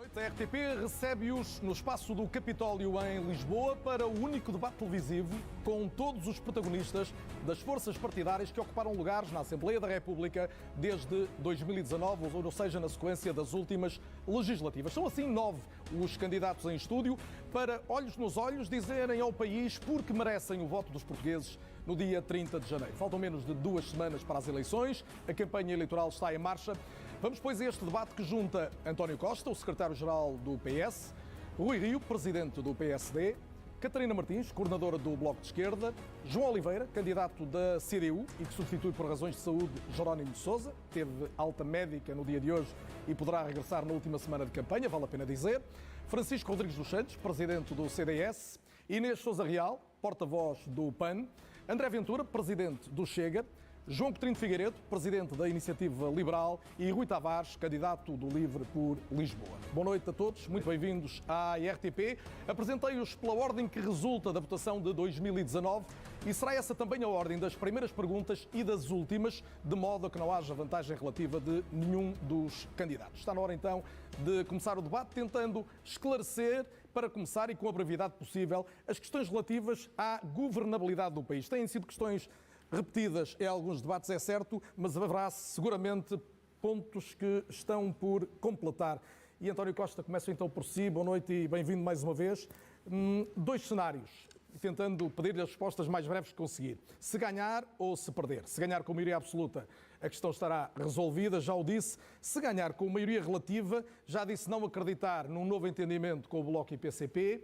A RTP recebe-os no espaço do Capitólio em Lisboa para o único debate televisivo com todos os protagonistas das forças partidárias que ocuparam lugares na Assembleia da República desde 2019, ou seja, na sequência das últimas legislativas. São assim 9 os candidatos em estúdio para, olhos nos olhos, dizerem ao país por que merecem o voto dos portugueses no dia 30 de janeiro. Faltam menos de 2 semanas para as eleições, a campanha eleitoral está em marcha. Vamos, pois, a este debate que junta António Costa, o secretário-geral do PS, Rui Rio, presidente do PSD, Catarina Martins, coordenadora do Bloco de Esquerda, João Oliveira, candidato da CDU e que substitui por razões de saúde Jerónimo de Sousa, teve alta médica no dia de hoje e poderá regressar na última semana de campanha, vale a pena dizer, Francisco Rodrigues dos Santos, presidente do CDS, Inês Sousa Real, porta-voz do PAN, André Ventura, presidente do Chega, João Coutinho Figueiredo, presidente da Iniciativa Liberal, e Rui Tavares, candidato do Livre por Lisboa. Boa noite a todos, muito bem-vindos à RTP. Apresentei-os pela ordem que resulta da votação de 2019 e será essa também a ordem das primeiras perguntas e das últimas, de modo a que não haja vantagem relativa de nenhum dos candidatos. Está na hora então de começar o debate, tentando esclarecer, para começar e com a brevidade possível, as questões relativas à governabilidade do país. Têm sido questões repetidas em alguns debates, é certo, mas haverá seguramente pontos que estão por completar. E António Costa, começa então por si. Boa noite e bem-vindo mais uma vez. 2 cenários, tentando pedir-lhe as respostas mais breves que conseguir. Se ganhar ou se perder. Se ganhar com maioria absoluta, a questão estará resolvida, já o disse. Se ganhar com maioria relativa, já disse não acreditar num novo entendimento com o Bloco e PCP.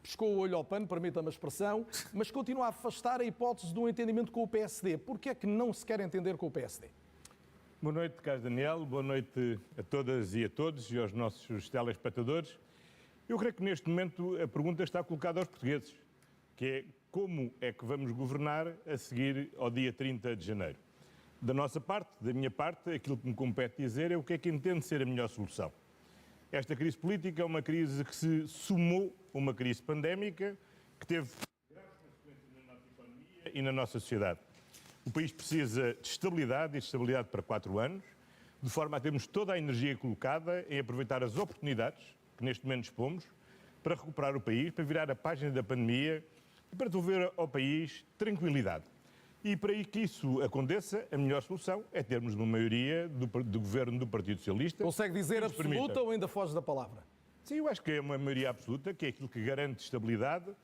Pescou o olho ao pano, permita-me a expressão, mas continua a afastar a hipótese de um entendimento com o PSD. Por que é que não se quer entender com o PSD? Boa noite, Carlos Daniel. Boa noite a todas e a todos e aos nossos telespectadores. Eu creio que neste momento a pergunta está colocada aos portugueses, que é como é que vamos governar a seguir ao dia 30 de janeiro. Da nossa parte, da minha parte, aquilo que me compete dizer é o que é que entendo ser a melhor solução. Esta crise política é uma crise que se somou a uma crise pandémica que teve graves consequências na nossa economia e na nossa sociedade. O país precisa de estabilidade e de estabilidade para 4 anos, de forma a termos toda a energia colocada em aproveitar as oportunidades que neste momento dispomos para recuperar o país, para virar a página da pandemia e para devolver ao país tranquilidade. E para que isso aconteça, a melhor solução é termos uma maioria do governo do Partido Socialista. Consegue dizer absoluta ou ainda foge da palavra? Sim, eu acho que é uma maioria absoluta, que é aquilo que garante estabilidade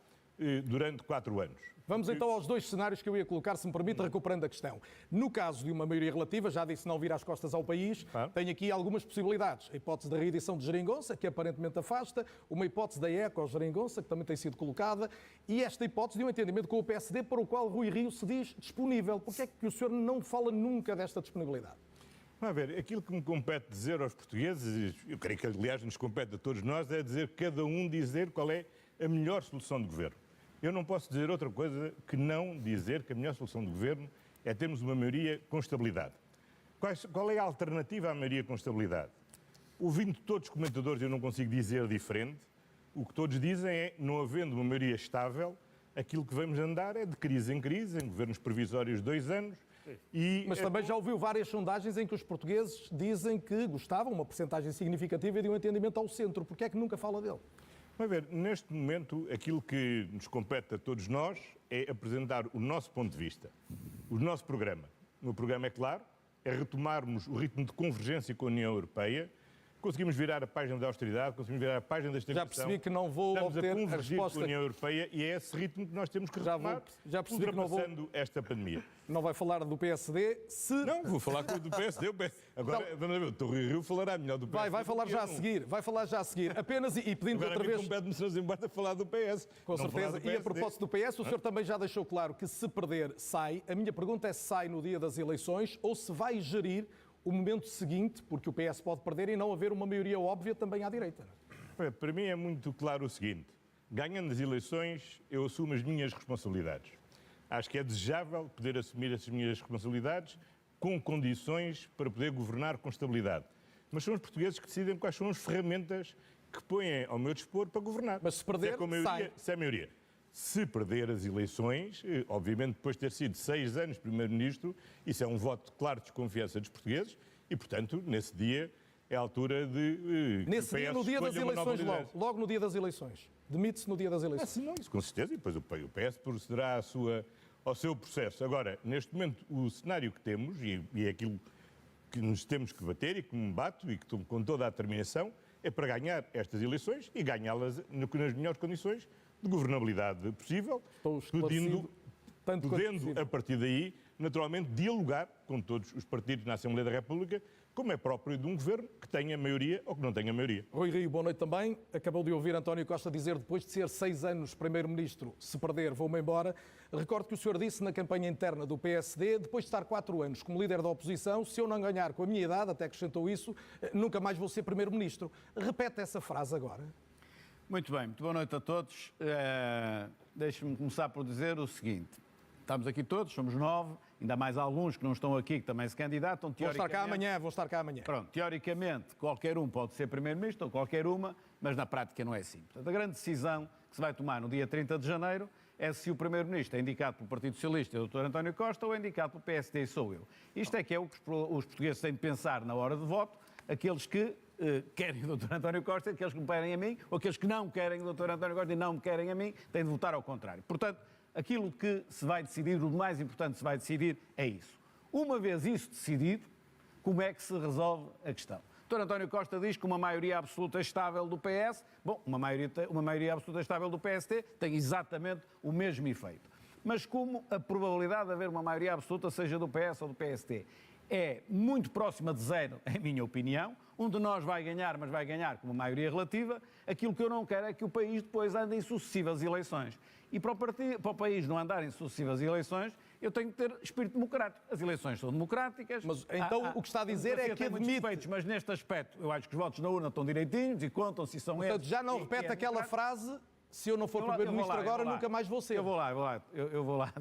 durante 4 anos. Vamos então aos 2 cenários que eu ia colocar, se me permite, recuperando a questão. No caso de uma maioria relativa, já disse não vir às costas ao país, tem aqui algumas possibilidades. A hipótese da reedição de Geringonça, que aparentemente afasta, uma hipótese da eco-Geringonça, que também tem sido colocada, e esta hipótese de um entendimento com o PSD, para o qual Rui Rio se diz disponível. Por que é que o senhor não fala nunca desta disponibilidade? Vamos ver, aquilo que me compete dizer aos portugueses, eu creio que aliás nos compete a todos nós, é dizer cada um dizer qual é a melhor solução de governo. Eu não posso dizer outra coisa que não dizer que a melhor solução de governo é termos uma maioria com estabilidade. Qual é a alternativa à maioria com estabilidade? Ouvindo todos os comentadores, eu não consigo dizer diferente. O que todos dizem é, não havendo uma maioria estável, aquilo que vamos andar é de crise em crise, em governos provisórios de 2 anos. Mas também já ouviu várias sondagens em que os portugueses dizem que gostavam, uma percentagem significativa, de um entendimento ao centro. Por que é que nunca fala dele? Vamos ver, neste momento, aquilo que nos compete a todos nós é apresentar o nosso ponto de vista, o nosso programa. O meu programa é claro, é retomarmos o ritmo de convergência com a União Europeia, conseguimos virar a página da austeridade, conseguimos virar a página da estagnação. Já percebi que não vou obter a resposta. Com a União Europeia e é esse ritmo que nós temos que retomar, já percebi que não vou... esta pandemia. Não vai falar do PSD se... Não, vou falar do PSD. Agora, vamos ver, o Rui Rio falará melhor do PSD. Vai falar já a seguir, vai falar já a seguir. Apenas e pedindo outra vez... Agora compete-me, Sr. Zimbardo, falar do PS. Com certeza. E a propósito do PS, o senhor também já deixou claro que se perder, sai. A minha pergunta é se sai no dia das eleições ou se vai gerir o momento seguinte, porque o PS pode perder e não haver uma maioria óbvia também à direita. Para mim é muito claro o seguinte, ganhando as eleições, eu assumo as minhas responsabilidades. Acho que é desejável poder assumir essas minhas responsabilidades com condições para poder governar com estabilidade. Mas são os portugueses que decidem quais são as ferramentas que põem ao meu dispor para governar. Mas se perder, sai. Se é a maioria. Se perder as eleições, obviamente depois de ter sido 6 anos Primeiro-Ministro, isso é um voto claro de desconfiança dos portugueses e, portanto, nesse dia é a altura de... Nesse dia, no dia das eleições, logo no dia das eleições. Demite-se no dia das eleições. Sim, não, isso com certeza, e depois o PS procederá ao seu processo. Agora, neste momento, o cenário que temos, e é aquilo que nos temos que bater e que me bato e que estou com toda a determinação, é para ganhar estas eleições e ganhá-las nas melhores condições de governabilidade possível, podendo, a partir daí, naturalmente, dialogar com todos os partidos na Assembleia da República, como é próprio de um governo que tenha maioria ou que não tenha maioria. Rui Rio, boa noite também. Acabou de ouvir António Costa dizer, depois de ser 6 anos Primeiro-Ministro, se perder, vou-me embora. Recordo que o senhor disse na campanha interna do PSD, depois de estar 4 anos como líder da oposição, se eu não ganhar com a minha idade, até acrescentou isso, nunca mais vou ser Primeiro-Ministro. Repete essa frase agora. Muito bem, muito boa noite a todos. Deixe-me começar por dizer o seguinte. Estamos aqui todos, somos 9, ainda mais alguns que não estão aqui, que também se candidatam. Vou estar cá amanhã. Pronto, teoricamente, qualquer um pode ser Primeiro-Ministro, ou qualquer uma, mas na prática não é assim. Portanto, a grande decisão que se vai tomar no dia 30 de janeiro é se o Primeiro-Ministro é indicado pelo Partido Socialista, o Dr. António Costa, ou é indicado pelo PSD, e sou eu. Isto é que é o que os portugueses têm de pensar na hora de voto, aqueles que querem o Dr. António Costa, aqueles que me querem a mim, ou aqueles que não querem o Dr. António Costa e não me querem a mim, têm de votar ao contrário. Portanto, aquilo que se vai decidir, o mais importante se vai decidir, é isso. Uma vez isso decidido, como é que se resolve a questão? O Dr. António Costa diz que uma maioria absoluta estável do PS, uma maioria absoluta estável do PST tem exatamente o mesmo efeito. Mas como a probabilidade de haver uma maioria absoluta, seja do PS ou do PST, é muito próxima de zero, em minha opinião, um de nós vai ganhar, mas vai ganhar com uma maioria relativa, aquilo que eu não quero é que o país depois ande em sucessivas eleições. E para o país não andar em sucessivas eleições, eu tenho que ter espírito democrático. As eleições são democráticas. Mas então o que está a dizer é que admite... Defeitos, mas neste aspecto eu acho que os votos na urna estão direitinhos e contam se são eles. Portanto, já não repete aquela frase... Se eu não for Primeiro-Ministro agora, nunca mais vou ser. Eu vou lá.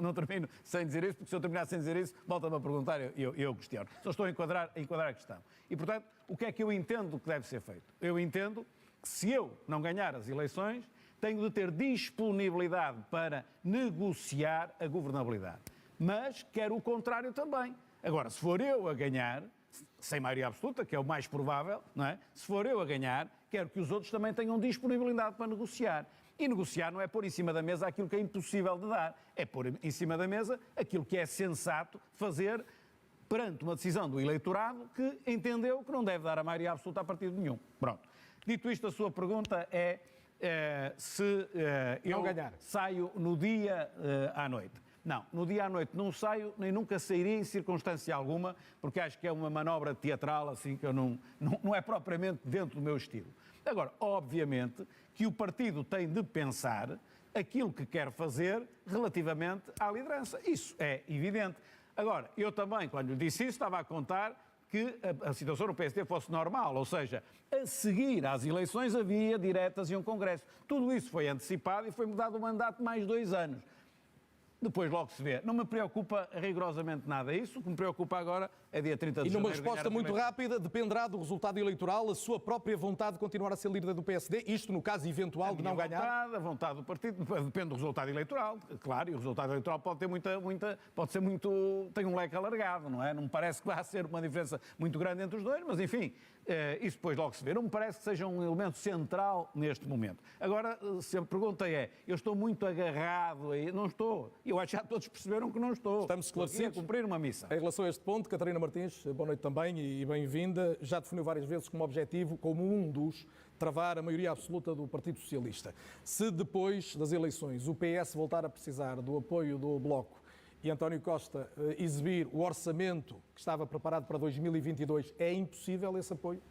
Não termino sem dizer isso, porque se eu terminar sem dizer isso, volta-me a perguntar, eu questiono. Só estou a enquadrar a questão. E, portanto, o que é que eu entendo que deve ser feito? Eu entendo que se eu não ganhar as eleições, tenho de ter disponibilidade para negociar a governabilidade. Mas quero o contrário também. Agora, se for eu a ganhar, sem maioria absoluta, que é o mais provável, não é? Se for eu a ganhar, quero que os outros também tenham disponibilidade para negociar. E negociar não é pôr em cima da mesa aquilo que é impossível de dar, é pôr em cima da mesa aquilo que é sensato fazer perante uma decisão do eleitorado que entendeu que não deve dar a maioria absoluta a partido nenhum. Pronto. Dito isto, a sua pergunta é se eu saio no dia à noite. Não, no dia à noite não saio, nem nunca sairia em circunstância alguma, porque acho que é uma manobra teatral, assim, que eu não é propriamente dentro do meu estilo. Agora, obviamente, que o partido tem de pensar aquilo que quer fazer relativamente à liderança. Isso é evidente. Agora, eu também, quando lhe disse isso, estava a contar que a situação no PSD fosse normal, ou seja, a seguir às eleições havia diretas e um congresso. Tudo isso foi antecipado e foi mudado o mandato mais 2 anos. Depois logo se vê. Não me preocupa rigorosamente nada isso. O que me preocupa agora é dia 30 de janeiro. E numa resposta muito rápida, dependerá do resultado eleitoral a sua própria vontade de continuar a ser líder do PSD, isto no caso eventual de não ganhar? A vontade do partido depende do resultado eleitoral, claro, e o resultado eleitoral pode ter pode ser muito, tem um leque alargado, não é? Não me parece que vá ser uma diferença muito grande entre os dois, mas enfim, isso depois logo se vê. Não me parece que seja um elemento central neste momento. Agora, se a pergunta é, eu estou muito agarrado aí, não estou. Eu acho que já todos perceberam que não estou. Estamos esclarecidos. A cumprir uma missão. Em relação a este ponto, Catarina Martins, boa noite também e bem-vinda. Já definiu várias vezes como objetivo, como um dos, travar a maioria absoluta do Partido Socialista. Se depois das eleições o PS voltar a precisar do apoio do Bloco e António Costa exibir o orçamento que estava preparado para 2022, é impossível esse apoio?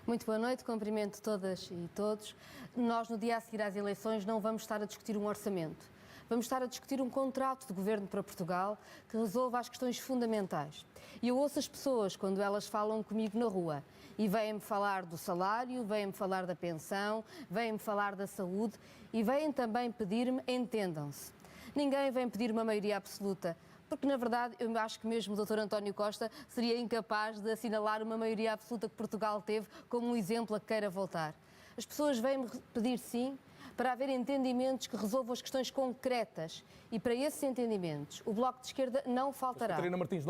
Muito boa noite, cumprimento todas e todos. Nós, no dia a seguir às eleições, não vamos estar a discutir um orçamento. Vamos estar a discutir um contrato de governo para Portugal que resolva as questões fundamentais. E eu ouço as pessoas quando elas falam comigo na rua e vêm-me falar do salário, vêm-me falar da pensão, vêm-me falar da saúde e vêm também pedir-me, entendam-se. Ninguém vem pedir uma maioria absoluta, porque na verdade eu acho que mesmo o Dr. António Costa seria incapaz de assinalar uma maioria absoluta que Portugal teve como um exemplo a que queira voltar. As pessoas vêm-me pedir sim para haver entendimentos que resolvam as questões concretas. E para esses entendimentos, o Bloco de Esquerda não faltará. Catarina Martins,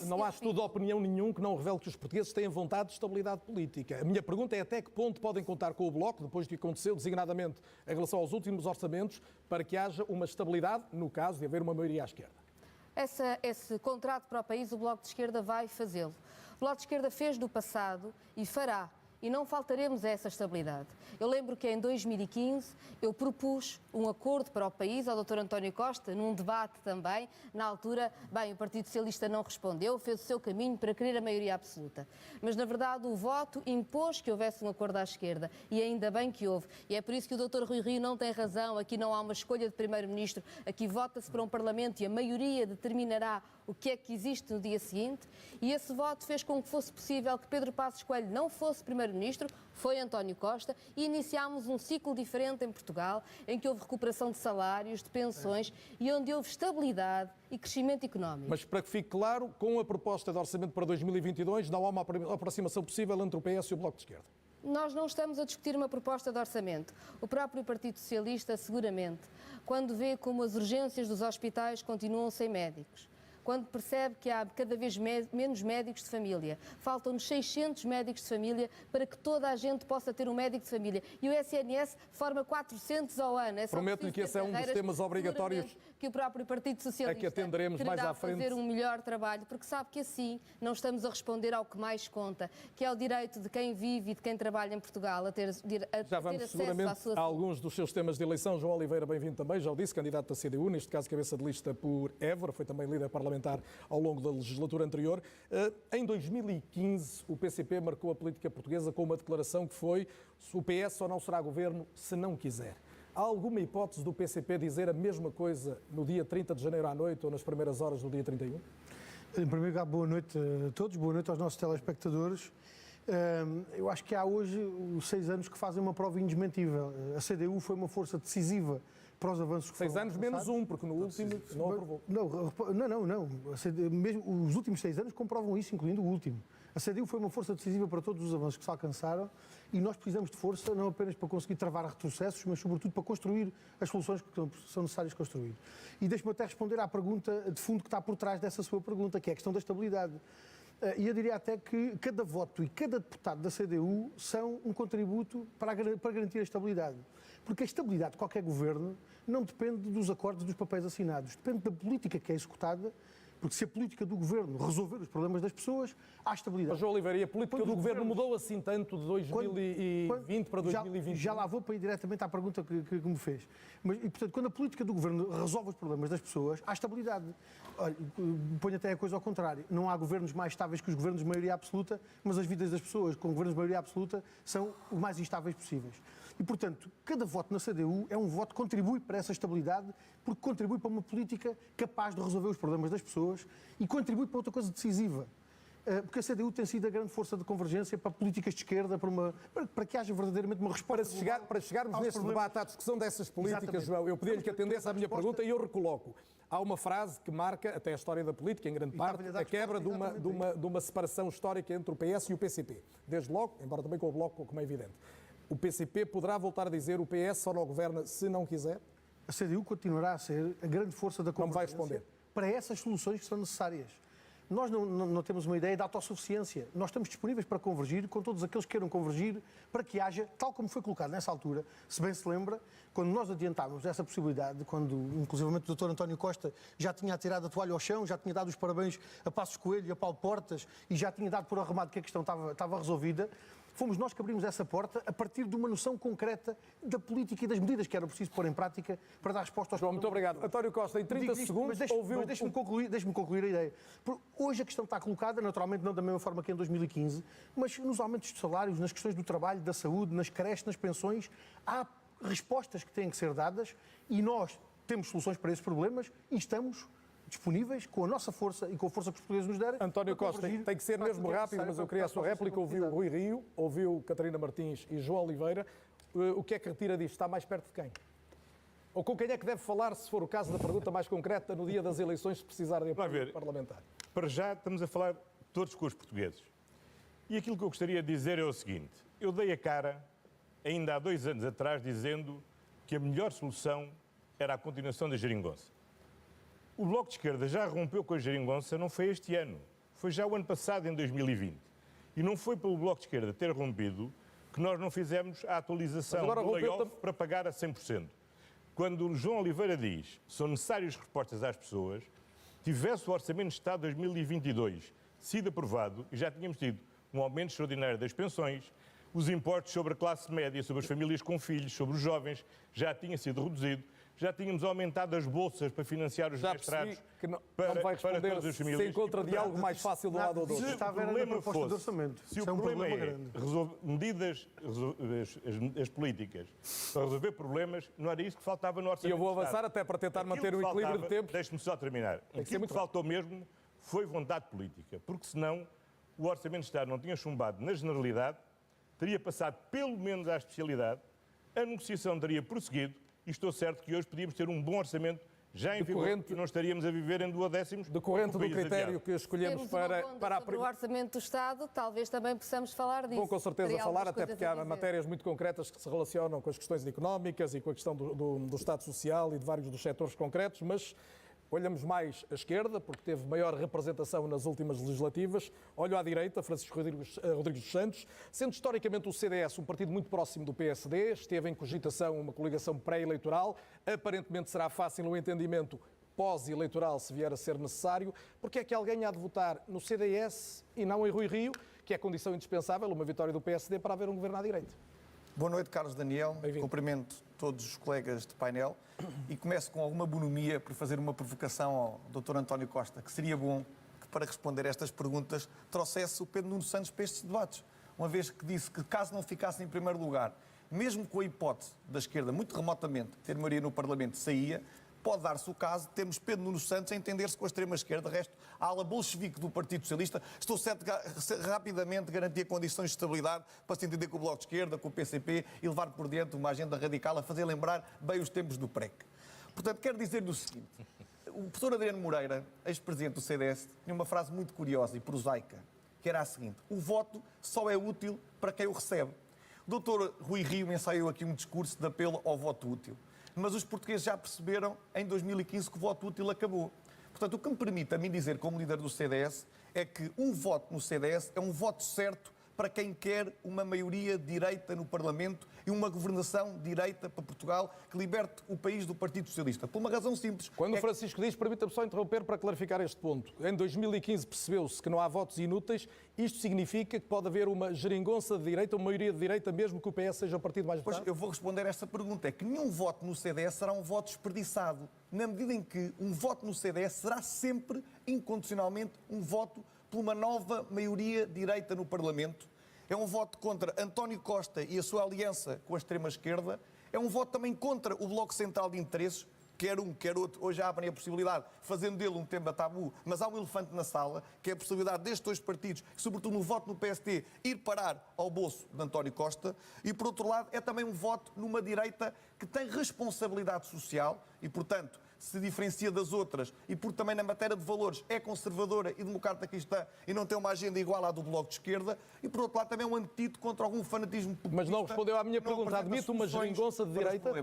não há estudo de opinião nenhum que não revele que os portugueses têm vontade de estabilidade política. A minha pergunta é até que ponto podem contar com o Bloco, depois do que aconteceu, designadamente em relação aos últimos orçamentos, para que haja uma estabilidade, no caso de haver uma maioria à esquerda. Esse contrato para o país, o Bloco de Esquerda vai fazê-lo. O Bloco de Esquerda fez no passado e fará. E não faltaremos a essa estabilidade. Eu lembro que em 2015 eu propus um acordo para o país ao Dr. António Costa, num debate também. Na altura, o Partido Socialista não respondeu, fez o seu caminho para querer a maioria absoluta. Mas, na verdade, o voto impôs que houvesse um acordo à esquerda. E ainda bem que houve. E é por isso que o Dr. Rui Rio não tem razão. Aqui não há uma escolha de Primeiro-Ministro. Aqui vota-se para um Parlamento e a maioria determinará o que é que existe no dia seguinte. E esse voto fez com que fosse possível que Pedro Passos Coelho não fosse Primeiro-Ministro, foi António Costa, e iniciámos um ciclo diferente em Portugal, em que houve recuperação de salários, de pensões e onde houve estabilidade e crescimento económico. Mas para que fique claro, com a proposta de orçamento para 2022, não há uma aproximação possível entre o PS e o Bloco de Esquerda. Nós não estamos a discutir uma proposta de orçamento. O próprio Partido Socialista, seguramente, quando vê como as urgências dos hospitais continuam sem médicos, quando percebe que há cada vez menos médicos de família. Faltam-nos 600 médicos de família para que toda a gente possa ter um médico de família. E o SNS forma 400 ao ano. Prometo-lhe que esse é um dos temas obrigatórios que o próprio Partido Socialista que atenderemos mais à frente. Fazer um melhor trabalho, porque sabe que assim não estamos a responder ao que mais conta, que é o direito de quem vive e de quem trabalha em Portugal a ter Já vamos seguramente a alguns dos seus temas de eleição. João Oliveira, bem-vindo também, já o disse, candidato da CDU, neste caso cabeça de lista por Évora, foi também líder parlamentar ao longo da legislatura anterior. Em 2015, o PCP marcou a política portuguesa com uma declaração que foi: o PS só não será governo se não quiser. Há alguma hipótese do PCP dizer a mesma coisa no dia 30 de janeiro à noite ou nas primeiras horas do dia 31? Em primeiro lugar, boa noite a todos, boa noite aos nossos telespectadores. Eu acho que há hoje os 6 anos que fazem uma prova indesmentível. A CDU foi uma força decisiva para os avanços que 6 anos menos um, porque no último não aprovou. Não. Mesmo os últimos 6 anos comprovam isso, incluindo o último. A CDU foi uma força decisiva para todos os avanços que se alcançaram e nós precisamos de força não apenas para conseguir travar retrocessos, mas sobretudo para construir as soluções que são necessárias construir. E deixe-me até responder à pergunta de fundo que está por trás dessa sua pergunta, que é a questão da estabilidade. E eu diria até que cada voto e cada deputado da CDU são um contributo para garantir a estabilidade. Porque a estabilidade de qualquer governo não depende dos acordos dos papéis assinados, depende da política que é executada, porque se a política do governo resolver os problemas das pessoas, há estabilidade. Mas, João Oliveira, e a política do governo mudou assim tanto de 2020 para 2021? Já lá vou para ir diretamente à pergunta que me fez. E, portanto, quando a política do governo resolve os problemas das pessoas, há estabilidade. Olha, ponho até a coisa ao contrário. Não há governos mais estáveis que os governos de maioria absoluta, mas as vidas das pessoas com governos de maioria absoluta são os mais instáveis possíveis. E, portanto, cada voto na CDU é um voto que contribui para essa estabilidade, porque contribui para uma política capaz de resolver os problemas das pessoas e contribui para outra coisa decisiva. Porque a CDU tem sido a grande força de convergência para políticas de esquerda, para que haja verdadeiramente uma resposta. Para chegarmos neste debate à discussão dessas políticas, exatamente, João, eu pedi-lhe que atendesse à minha pergunta e eu recoloco. Há uma frase que marca até a história da política, em grande parte, a quebra de uma separação histórica entre o PS e o PCP. Desde logo, embora também com o Bloco, como é evidente. O PCP poderá voltar a dizer o PS só não governa se não quiser? A CDU continuará a ser a grande força da convergência. Não vai responder. Para essas soluções que são necessárias. Nós não temos uma ideia de autossuficiência. Nós estamos disponíveis para convergir com todos aqueles que queiram convergir para que haja, tal como foi colocado nessa altura, se bem se lembra, quando nós adiantámos essa possibilidade, quando inclusivamente o Dr. António Costa já tinha tirado a toalha ao chão, já tinha dado os parabéns a Passos Coelho e a Paulo Portas e já tinha dado por arrumado que a questão estava resolvida, fomos nós que abrimos essa porta a partir de uma noção concreta da política e das medidas que era preciso pôr em prática para dar resposta aos problemas. Muito obrigado. António Costa, em 30 segundos, ouviu... Deixe-me concluir a ideia. Hoje a questão está colocada, naturalmente não da mesma forma que em 2015, mas nos aumentos de salários, nas questões do trabalho, da saúde, nas creches, nas pensões, há respostas que têm que ser dadas e nós temos soluções para esses problemas e estamos disponíveis com a nossa força e com a força que os portugueses nos derem. António Costa, tem que ser mesmo rápido, mas eu queria a sua réplica. Ouviu Rui Rio, ouviu Catarina Martins e João Oliveira. O que é que retira disto? Está mais perto de quem? Ou com quem é que deve falar, se for o caso da pergunta mais concreta, no dia das eleições, se precisar de apoio parlamentar? Para já estamos a falar todos com os portugueses. E aquilo que eu gostaria de dizer é o seguinte. Eu dei a cara, ainda há 2 anos atrás, dizendo que a melhor solução era a continuação da geringonça. O Bloco de Esquerda já rompeu com a geringonça, não foi este ano, foi já o ano passado, em 2020. E não foi pelo Bloco de Esquerda ter rompido que nós não fizemos a atualização do layoff para pagar a 100%. Quando o João Oliveira diz que são necessárias respostas às pessoas, tivesse o Orçamento de Estado 2022 sido aprovado, e já tínhamos tido um aumento extraordinário das pensões, os impostos sobre a classe média, sobre as famílias com filhos, sobre os jovens, já tinha sido reduzido, já tínhamos aumentado as bolsas para financiar os mestrados que não para vai responder todas as famílias. se encontra diálogo mais fácil de um lado ou do outro. Se o problema fosse, se o problema é as políticas para resolver problemas, não era isso que faltava no E Orçamento eu vou de Estado. avançar até para tentar manter o Aquilo que equilíbrio de faltava, tempos. Deixe-me só terminar. Aquilo que faltou mesmo foi vontade política, porque senão o Orçamento de Estado não tinha chumbado na generalidade, teria passado pelo menos à especialidade, a negociação teria prosseguido e estou certo que hoje podíamos ter um bom orçamento já em vigor e não estaríamos a viver em duodécimos. Decorrente do critério que escolhemos para o Orçamento do Estado, talvez também possamos falar disso. Vou com certeza Teria falar, algumas até coisas porque a há dizer. matérias muito concretas que se relacionam com as questões económicas e com a questão do Estado Social e de vários dos setores concretos, mas olhamos mais à esquerda, porque teve maior representação nas últimas legislativas. Olho à direita, Francisco Rodrigues dos Santos. Sendo historicamente o CDS um partido muito próximo do PSD, esteve em cogitação uma coligação pré-eleitoral. Aparentemente será fácil o entendimento pós-eleitoral, se vier a ser necessário. Porque é que alguém há de votar no CDS e não em Rui Rio, que é condição indispensável, uma vitória do PSD, para haver um governo à direita? Boa noite, Carlos Daniel. Cumprimento todos os colegas de painel e começo com alguma bonomia por fazer uma provocação ao Dr. António Costa, que seria bom que, para responder a estas perguntas, trouxesse o Pedro Nuno Santos para estes debates, uma vez que disse que, caso não ficasse em primeiro lugar, mesmo com a hipótese da esquerda, muito remotamente, ter maioria no Parlamento, saía. Pode dar-se o caso de termos Pedro Nuno Santos a entender-se com a extrema-esquerda. De resto, a ala bolchevique do Partido Socialista. Estou certo que rapidamente garantia condições de estabilidade para se entender com o Bloco de Esquerda, com o PCP e levar por diante uma agenda radical a fazer lembrar bem os tempos do PREC. Portanto, quero dizer-lhe o seguinte. O professor Adriano Moreira, ex-presidente do CDS, tinha uma frase muito curiosa e prosaica, que era a seguinte: o voto só é útil para quem o recebe. O Dr. Rui Rio ensaiou aqui um discurso de apelo ao voto útil. Mas os portugueses já perceberam em 2015 que o voto útil acabou. Portanto, o que me permite a mim dizer, como líder do CDS, é que um voto no CDS é um voto certo para quem quer uma maioria de direita no Parlamento e uma governação de direita para Portugal que liberte o país do Partido Socialista. Por uma razão simples. Quando o Francisco diz, permita-me só interromper para clarificar este ponto. Em 2015 percebeu-se que não há votos inúteis. Isto significa que pode haver uma geringonça de direita, uma maioria de direita, mesmo que o PS seja o partido mais votado? Pois, eu vou responder a esta pergunta. É que nenhum voto no CDS será um voto desperdiçado, na medida em que um voto no CDS será sempre, incondicionalmente, um voto por uma nova maioria de direita no Parlamento. É um voto contra António Costa e a sua aliança com a extrema-esquerda. É um voto também contra o Bloco Central de Interesses, quer um, quer outro. Hoje abrem a possibilidade, fazendo dele um tema tabu, mas há um elefante na sala, que é a possibilidade destes dois partidos, sobretudo no voto no PST, ir parar ao bolso de António Costa. E, por outro lado, é também um voto numa direita que tem responsabilidade social e, portanto, se diferencia das outras e porque também na matéria de valores é conservadora e democrata cristã e não tem uma agenda igual à do Bloco de Esquerda e, por outro lado, também é um antídoto contra algum fanatismo populista. Mas não respondeu à minha pergunta. Admite uma geringonça de direita?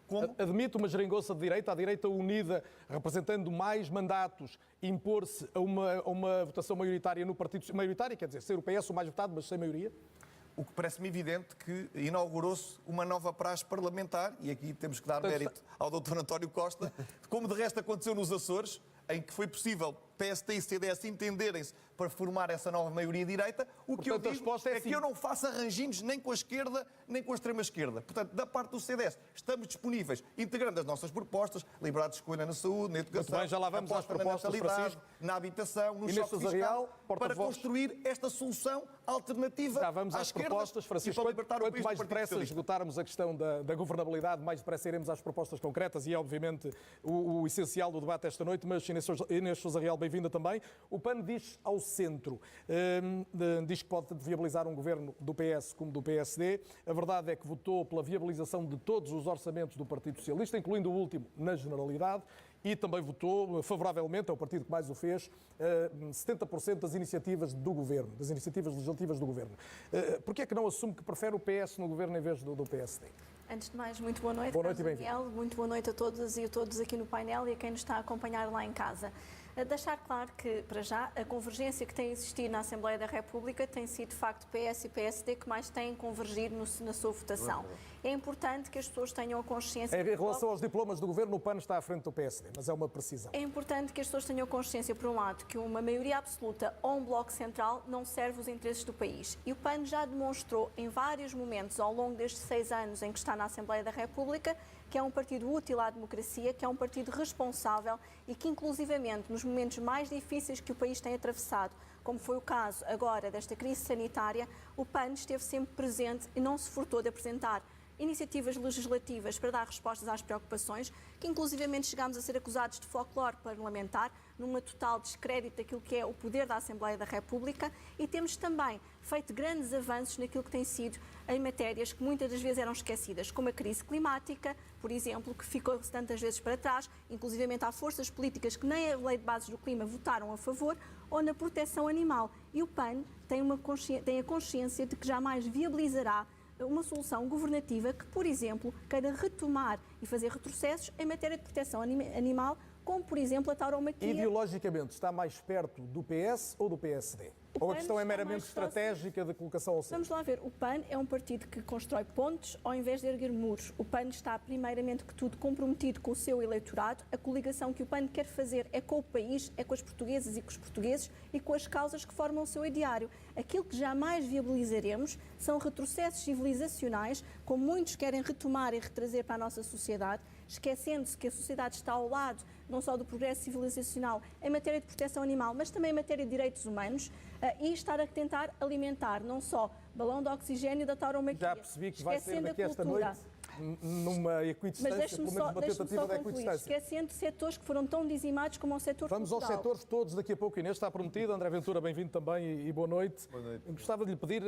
Como? Admite uma geringonça de direita, a direita unida, representando mais mandatos, impor-se a uma votação maioritária no partido... Maioritária, quer dizer, ser o PS o mais votado, mas sem maioria? O que parece-me evidente que inaugurou-se uma nova praxe parlamentar, e aqui temos que dar mérito ao Dr. António Costa, como de resto aconteceu nos Açores, em que foi possível PST e CDS entenderem-se para formar essa nova maioria direita. O que eu digo é que eu não faço arranjinhos nem com a esquerda, nem com a extrema-esquerda. Portanto, da parte do CDS, estamos disponíveis, integrando as nossas propostas, liberdade de escolha na saúde, na educação, bem, já lá vamos às propostas, na natalidade, Francisco. na habitação, no Inês choque Sousa fiscal, Real, para construir esta solução alternativa Já vamos à às esquerda propostas, Francisco. e para libertar o Quanto país mais do Partido depressa Socialista. esgotarmos a questão da governabilidade, mais depressa iremos às propostas concretas e é, obviamente, o essencial do debate esta noite. Mas Inês Sousa Real, bem-vinda também. O PAN diz ao centro, diz que pode viabilizar um governo do PS como do PSD. A verdade é que votou pela viabilização de todos os orçamentos do Partido Socialista, incluindo o último na generalidade, e também votou favoravelmente, é o partido que mais o fez, 70% das iniciativas do Governo, das iniciativas legislativas do Governo. Porquê é que não assume que prefere o PS no Governo em vez do PSD? Antes de mais, muito boa noite. Boa noite e bem-vindo. Daniel. Muito boa noite a todas e a todos aqui no painel e a quem nos está a acompanhar lá em casa. Deixar claro que, para já, a convergência que tem existido na Assembleia da República tem sido, de facto, PS e PSD que mais têm convergido na sua votação. É importante que as pessoas tenham a consciência... Em relação aos diplomas do Governo, o PAN está à frente do PSD, mas é uma precisão. É importante que as pessoas tenham consciência, por um lado, que uma maioria absoluta ou um bloco central não serve os interesses do país. E o PAN já demonstrou em vários momentos, ao longo destes 6 anos em que está na Assembleia da República, que é um partido útil à democracia, que é um partido responsável e que, inclusivamente, nos momentos mais difíceis que o país tem atravessado, como foi o caso agora desta crise sanitária, o PAN esteve sempre presente e não se furtou de apresentar iniciativas legislativas para dar respostas às preocupações, que inclusivamente chegámos a ser acusados de folclore parlamentar, numa total descrédito daquilo que é o poder da Assembleia da República, e temos também feito grandes avanços naquilo que tem sido em matérias que muitas das vezes eram esquecidas, como a crise climática, por exemplo, que ficou tantas vezes para trás, inclusivamente há forças políticas que nem a Lei de Bases do Clima votaram a favor, ou na proteção animal. E o PAN tem a consciência de que jamais viabilizará uma solução governativa que, por exemplo, queira retomar e fazer retrocessos em matéria de proteção animal, como, por exemplo, a tauromaquia. Ideologicamente, está mais perto do PS ou do PSD? Ou a questão é meramente estratégica de colocação ao centro? Vamos lá ver. O PAN é um partido que constrói pontes ao invés de erguer muros. O PAN está, primeiramente que tudo, comprometido com o seu eleitorado. A coligação que o PAN quer fazer é com o país, é com as portuguesas e com os portugueses e com as causas que formam o seu ideário. Aquilo que jamais viabilizaremos são retrocessos civilizacionais, como muitos querem retomar e retrazer para a nossa sociedade, esquecendo-se que a sociedade está ao lado não só do progresso civilizacional em matéria de proteção animal, mas também em matéria de direitos humanos, e estar a tentar alimentar não só balão de oxigênio da tauromaquia. Já percebi que vai ser daqui esta noite numa equidistância, pelo menos uma tentativa de equidistância. Esquecendo setores que foram tão dizimados como o setor Vamos cultural. aos setores todos daqui a pouco. Inês está prometido. André Ventura, bem-vindo também e boa noite. Boa noite. Eu gostava de lhe pedir,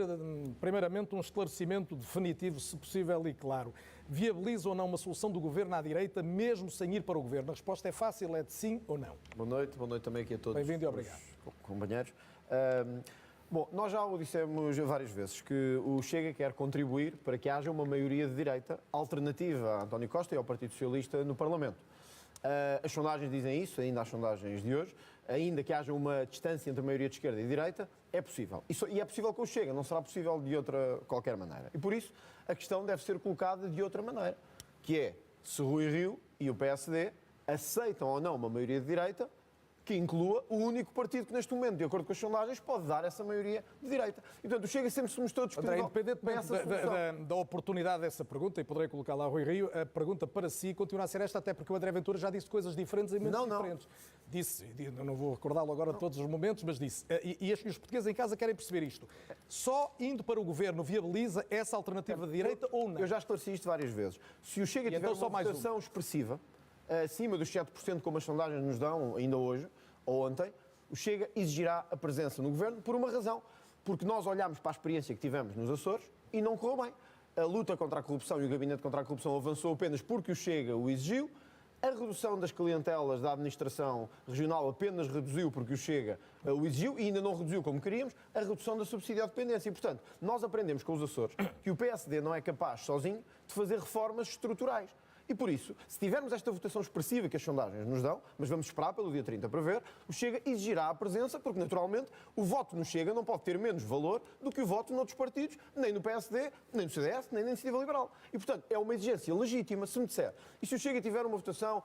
primeiramente, um esclarecimento definitivo, se possível e claro. Viabiliza ou não uma solução do Governo à direita, mesmo sem ir para o Governo? A resposta é fácil, é de sim ou não. Boa noite também aqui a todos. Bem-vindo e obrigado. Os companheiros. Bom, nós já o dissemos várias vezes que o Chega quer contribuir para que haja uma maioria de direita alternativa a António Costa e ao Partido Socialista no Parlamento. As sondagens dizem isso, ainda as sondagens de hoje, ainda que haja uma distância entre a maioria de esquerda e direita, é possível. E é possível com o Chega, não será possível de outra qualquer maneira. E por isso a questão deve ser colocada de outra maneira, que é se Rui Rio e o PSD aceitam ou não uma maioria de direita que inclua o único partido que neste momento, de acordo com as sondagens, pode dar essa maioria de direita. E, portanto, o Chega sempre se mostrou disponível. André, independentemente da oportunidade dessa pergunta, e poderei colocar lá Rui Rio, a pergunta para si continua a ser esta, até porque o André Ventura já disse coisas diferentes e menos diferentes. Disse, eu não vou recordá-lo agora de todos os momentos, mas disse, e os portugueses em casa querem perceber isto, só indo para o Governo viabiliza essa alternativa de direita ou não? Eu já esclareci isto várias vezes. Se o Chega tiver uma votação expressiva, acima dos 7%, como as sondagens nos dão ainda hoje, ou ontem, o Chega exigirá a presença no Governo por uma razão. Porque nós olhámos para a experiência que tivemos nos Açores e não correu bem. A luta contra a corrupção e o Gabinete contra a Corrupção avançou apenas porque o Chega o exigiu. A redução das clientelas da administração regional apenas reduziu porque o Chega o exigiu e ainda não reduziu como queríamos a redução da subsídio à dependência. E, portanto, nós aprendemos com os Açores que o PSD não é capaz, sozinho, de fazer reformas estruturais. E por isso, se tivermos esta votação expressiva que as sondagens nos dão, mas vamos esperar pelo dia 30 para ver, o Chega exigirá a presença, porque naturalmente o voto no Chega não pode ter menos valor do que o voto noutros partidos, nem no PSD, nem no CDS, nem na Iniciativa Liberal. E portanto, é uma exigência legítima, se me disser. E se o Chega tiver uma votação...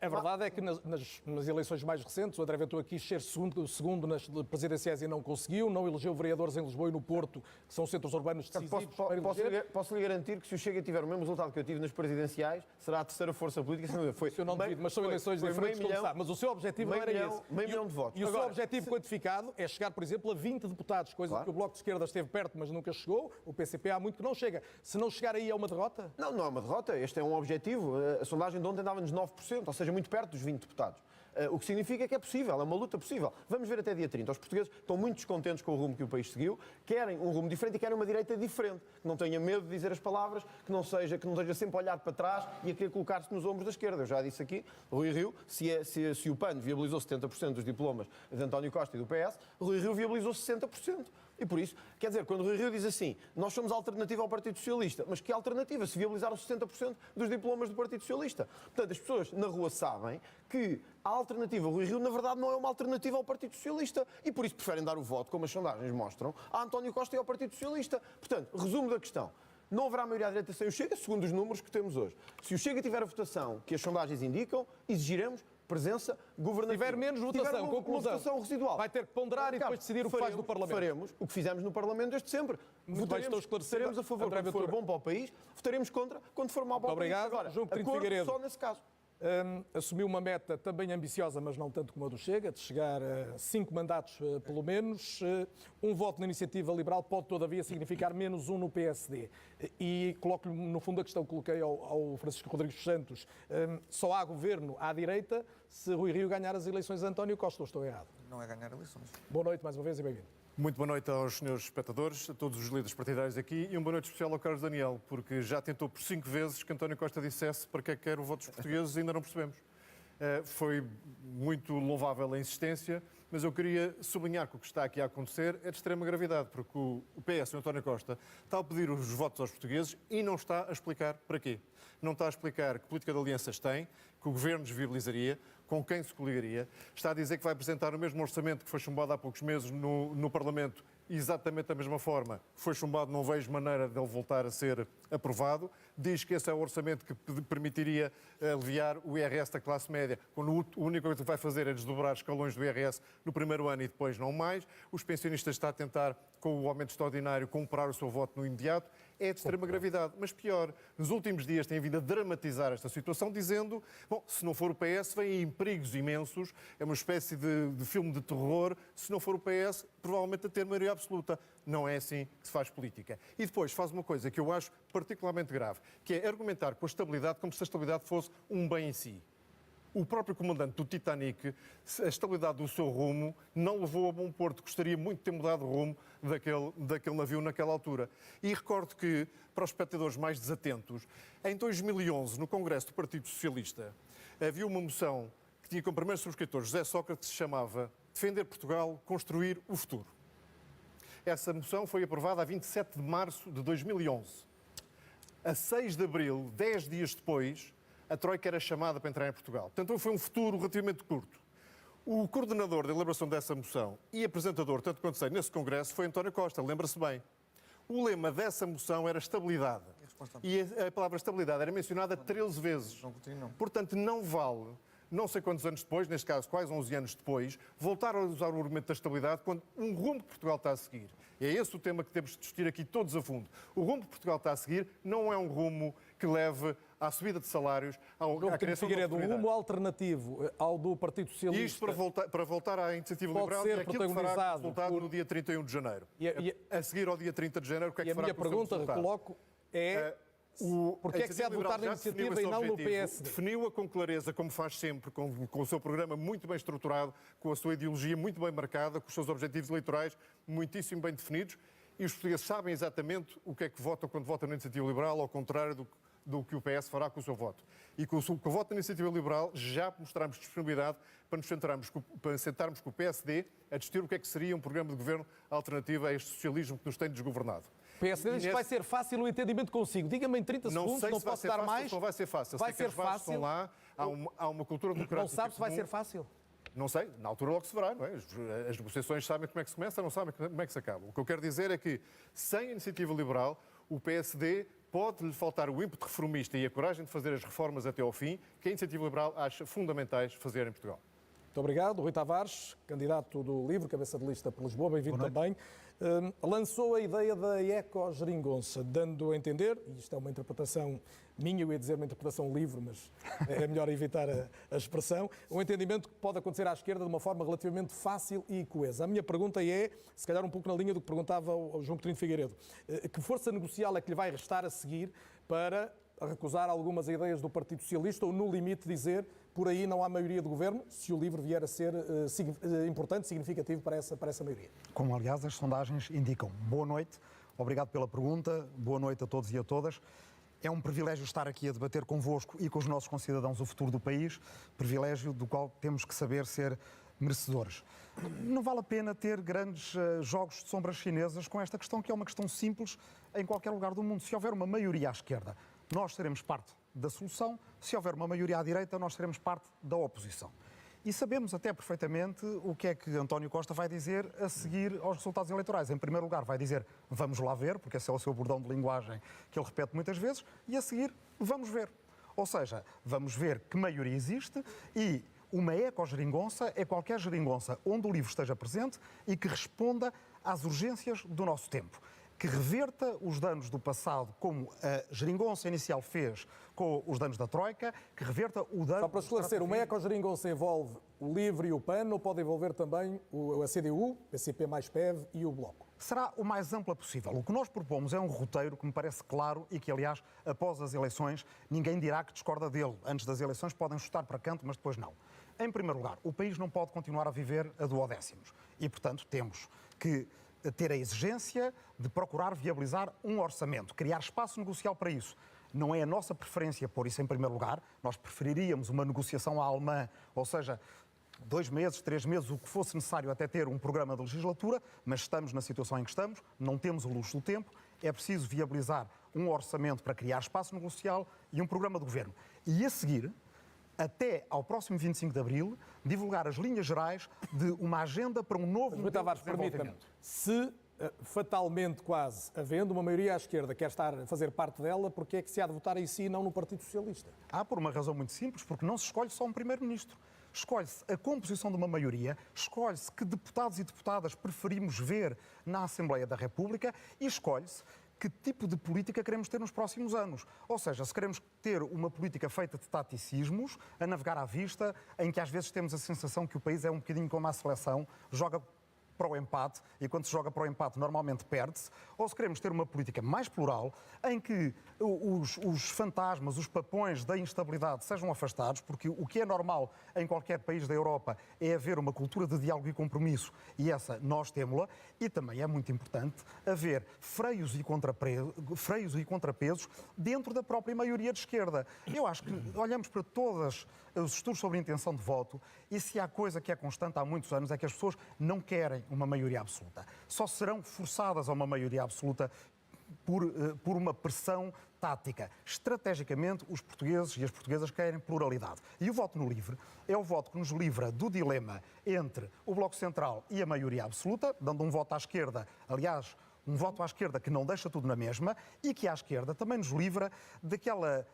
A verdade é que nas eleições mais recentes, o André Ventura quis ser segundo nas presidenciais e não conseguiu, não elegeu vereadores em Lisboa e no Porto, que são centros urbanos decisivos para eleger. Posso lhe garantir que se o Chega tiver o mesmo resultado que eu tive nas presidenciais, será a terceira força política. Eu não devido, mas são eleições diferentes, como sabe. Mas o seu objetivo não era esse. Meio milhão de votos. E o seu objetivo quantificado é chegar, por exemplo, a 20 deputados, coisa que o Bloco de Esquerda esteve perto, mas nunca chegou. O PCP há muito que não chega. Se não chegar aí é uma derrota? Não, não é uma derrota. Este é um objetivo. A sondagem de ontem dava-nos 9%, ou seja, muito perto dos 20 deputados. O que significa que é possível, é uma luta possível. Vamos ver até dia 30. Os portugueses estão muito descontentes com o rumo que o país seguiu, querem um rumo diferente e querem uma direita diferente, que não tenha medo de dizer as palavras, que não seja sempre olhar para trás e a querer colocar-se nos ombros da esquerda. Eu já disse aqui, Rui Rio, se o PAN viabilizou 70% dos diplomas de António Costa e do PS, Rui Rio viabilizou 60%. E por isso, quer dizer, quando o Rui Rio diz assim, nós somos a alternativa ao Partido Socialista, mas que alternativa? Se viabilizaram 60% dos diplomas do Partido Socialista. Portanto, as pessoas na rua sabem que a alternativa ao Rui Rio, na verdade, não é uma alternativa ao Partido Socialista. E por isso preferem dar o voto, como as sondagens mostram, a António Costa e ao Partido Socialista. Portanto, resumo da questão. Não haverá maioria à direita sem o Chega, segundo os números que temos hoje. Se o Chega tiver a votação que as sondagens indicam, exigiremos presença governativa. Se tiver menos votação, conclusão, votação residual, vai ter que ponderar e depois decidir o que faz no Parlamento. Faremos o que fizemos no Parlamento desde sempre. Votaremos a favor quando for bom para o país, votaremos contra quando for mau para o país. Obrigado. Agora, João Coutinho acordo Figueiredo. só nesse caso. Assumiu uma meta também ambiciosa, mas não tanto como a do Chega, de chegar a 5 mandatos pelo menos. Um voto na Iniciativa Liberal pode, todavia, significar menos um no PSD. E coloco-lhe, no fundo, a questão que coloquei ao Francisco Rodrigues Santos. Só há governo à direita se Rui Rio ganhar as eleições a António Costa, ou estou errado? Não é ganhar eleições. Boa noite mais uma vez e bem-vindo. Muito boa noite aos senhores espectadores, a todos os líderes partidários aqui e uma boa noite especial ao Carlos Daniel, porque já tentou por 5 vezes que António Costa dissesse para que é que quer o voto dos portugueses e ainda não percebemos. Foi muito louvável a insistência, mas eu queria sublinhar que o que está aqui a acontecer é de extrema gravidade, porque o PS, o António Costa, está a pedir os votos aos portugueses e não está a explicar para quê. Não está a explicar que política de alianças tem, que o governo desviabilizaria, com quem se coligaria. Está a dizer que vai apresentar o mesmo orçamento que foi chumbado há poucos meses no Parlamento, exatamente da mesma forma. Foi chumbado, não vejo maneira de ele voltar a ser aprovado. Diz que esse é o orçamento que permitiria aliviar o IRS da classe média, quando a única coisa que vai fazer é desdobrar escalões do IRS no primeiro ano e depois não mais. Os pensionistas estão a tentar, com o aumento extraordinário, comprar o seu voto no imediato. É de extrema gravidade. Mas pior, nos últimos dias tem vindo a dramatizar esta situação, dizendo, bom, se não for o PS, vêm aí perigos imensos, é uma espécie de filme de terror, se não for o PS, provavelmente a ter maioria absoluta. Não é assim que se faz política. E depois faz uma coisa que eu acho particularmente grave, que é argumentar com a estabilidade como se a estabilidade fosse um bem em si. O próprio comandante do Titanic, a estabilidade do seu rumo, não levou a bom porto. Gostaria muito de ter mudado o rumo daquele navio naquela altura. E recordo que, para os espectadores mais desatentos, em 2011, no Congresso do Partido Socialista, havia uma moção que tinha como primeiro subscritor José Sócrates, que se chamava Defender Portugal, Construir o Futuro. Essa moção foi aprovada a 27 de março de 2011. A 6 de abril, 10 dias depois, a Troika era chamada para entrar em Portugal. Portanto, foi um futuro relativamente curto. O coordenador da elaboração dessa moção e apresentador, tanto quanto sei, nesse congresso, foi António Costa, lembra-se bem. O lema dessa moção era estabilidade. E a palavra estabilidade era mencionada 13 vezes. Portanto, não vale, não sei quantos anos depois, neste caso quase 11 anos depois, voltar a usar o argumento da estabilidade quando um rumo que Portugal está a seguir. E é esse o tema que temos de discutir aqui todos a fundo. O rumo que Portugal está a seguir não é um rumo que leve à subida de salários, à criação de oportunidades. Um rumo alternativo ao do Partido Socialista. Isto para voltar à iniciativa liberal, é aquilo que fará resultado no dia 31 de janeiro. A seguir ao dia 30 de janeiro, o que é que fará? E a minha pergunta que coloco é... Porquê é que se há de votar na iniciativa e não no PSD? Definiu-a com clareza, como faz sempre, com o seu programa muito bem estruturado, com a sua ideologia muito bem marcada, com os seus objetivos eleitorais muitíssimo bem definidos, e os portugueses sabem exatamente o que é que votam quando votam na iniciativa liberal, ao contrário do que o PS fará com o seu voto. E com o voto da Iniciativa Liberal já mostramos disponibilidade para nos sentarmos com o PSD a discutir o que é que seria um programa de governo alternativo a este socialismo que nos tem desgovernado. O PSD diz que vai ser fácil o entendimento consigo. Diga-me em 30 segundos, não posso dar mais. Não vai ser fácil. Vai ser fácil. Estão lá, há uma cultura democrática. Não sabe se vai ser fácil? Não sei, na altura logo se verá, não é? As negociações sabem como é que se começa, não sabem como é que se acaba. O que eu quero dizer é que, sem a Iniciativa Liberal, o PSD pode-lhe faltar o ímpeto reformista e a coragem de fazer as reformas até ao fim, que a Iniciativa Liberal acha fundamentais fazer em Portugal. Muito obrigado. Rui Tavares, candidato do LIVRE, cabeça de lista por Lisboa, bem-vindo também. Lançou a ideia da ecogeringonça, dando a entender, e isto é uma interpretação minha, eu ia dizer uma interpretação livre, mas é melhor evitar a expressão, um entendimento que pode acontecer à esquerda de uma forma relativamente fácil e coesa. A minha pergunta é, se calhar um pouco na linha do que perguntava ao João Coutinho Figueiredo, que força negocial é que lhe vai restar a seguir para a recusar algumas ideias do Partido Socialista ou, no limite, dizer por aí não há maioria de governo, se o LIVRE vier a ser importante, significativo para essa maioria? Como, aliás, as sondagens indicam. Boa noite, obrigado pela pergunta, boa noite a todos e a todas. É um privilégio estar aqui a debater convosco e com os nossos concidadãos o futuro do país, privilégio do qual temos que saber ser merecedores. Não vale a pena ter grandes jogos de sombras chinesas com esta questão, que é uma questão simples em qualquer lugar do mundo. Se houver uma maioria à esquerda, nós seremos parte da solução. Se houver uma maioria à direita, nós seremos parte da oposição. E sabemos até perfeitamente o que é que António Costa vai dizer a seguir aos resultados eleitorais. Em primeiro lugar, vai dizer vamos lá ver, porque esse é o seu bordão de linguagem que ele repete muitas vezes, e a seguir vamos ver. Ou seja, vamos ver que maioria existe e uma ecogeringonça é qualquer geringonça onde o LIVRE esteja presente e que responda às urgências do nosso tempo. Que reverta os danos do passado, como a geringonça inicial fez com os danos da Troika, que reverta o dano... Só para esclarecer, uma ecogeringonça envolve o LIVRE e o PAN, ou pode envolver também a CDU, PCP mais PEV e o Bloco? Será o mais ampla possível. O que nós propomos é um roteiro que me parece claro e que, aliás, após as eleições, ninguém dirá que discorda dele. Antes das eleições podem chutar para canto, mas depois não. Em primeiro lugar, o país não pode continuar a viver a duodécimos. E, portanto, temos que ter a exigência de procurar viabilizar um orçamento, criar espaço negocial para isso. Não é a nossa preferência pôr isso em primeiro lugar. Nós preferiríamos uma negociação à alemã, ou seja, 2 meses, 3 meses, o que fosse necessário até ter um programa de legislatura, mas estamos na situação em que estamos, não temos o luxo do tempo, é preciso viabilizar um orçamento para criar espaço negocial e um programa de governo. E a seguir, até ao próximo 25 de Abril, divulgar as linhas gerais de uma agenda para um novo Rui Tavares, permita-me, se fatalmente quase havendo uma maioria à esquerda quer estar a fazer parte dela, porque é que se há de votar em si e não no Partido Socialista? Por uma razão muito simples, porque não se escolhe só um primeiro-ministro. Escolhe-se a composição de uma maioria, escolhe-se que deputados e deputadas preferimos ver na Assembleia da República e escolhe-se que tipo de política queremos ter nos próximos anos. Ou seja, se queremos ter uma política feita de taticismos, a navegar à vista, em que às vezes temos a sensação que o país é um bocadinho como a seleção, joga para o empate, e quando se joga para o empate normalmente perde-se, ou se queremos ter uma política mais plural, em que os fantasmas, os papões da instabilidade sejam afastados, porque o que é normal em qualquer país da Europa é haver uma cultura de diálogo e compromisso, e essa nós temos-la, e também é muito importante haver freios e contrapesos dentro da própria maioria de esquerda. Eu acho que olhamos para todos os estudos sobre intenção de voto, e se há coisa que é constante há muitos anos é que as pessoas não querem uma maioria absoluta. Só serão forçadas a uma maioria absoluta por uma pressão tática. Estrategicamente, os portugueses e as portuguesas querem pluralidade. E o voto no LIVRE é o voto que nos livra do dilema entre o Bloco Central e a maioria absoluta, dando um voto à esquerda, aliás, um voto à esquerda que não deixa tudo na mesma, e que à esquerda também nos livra daquela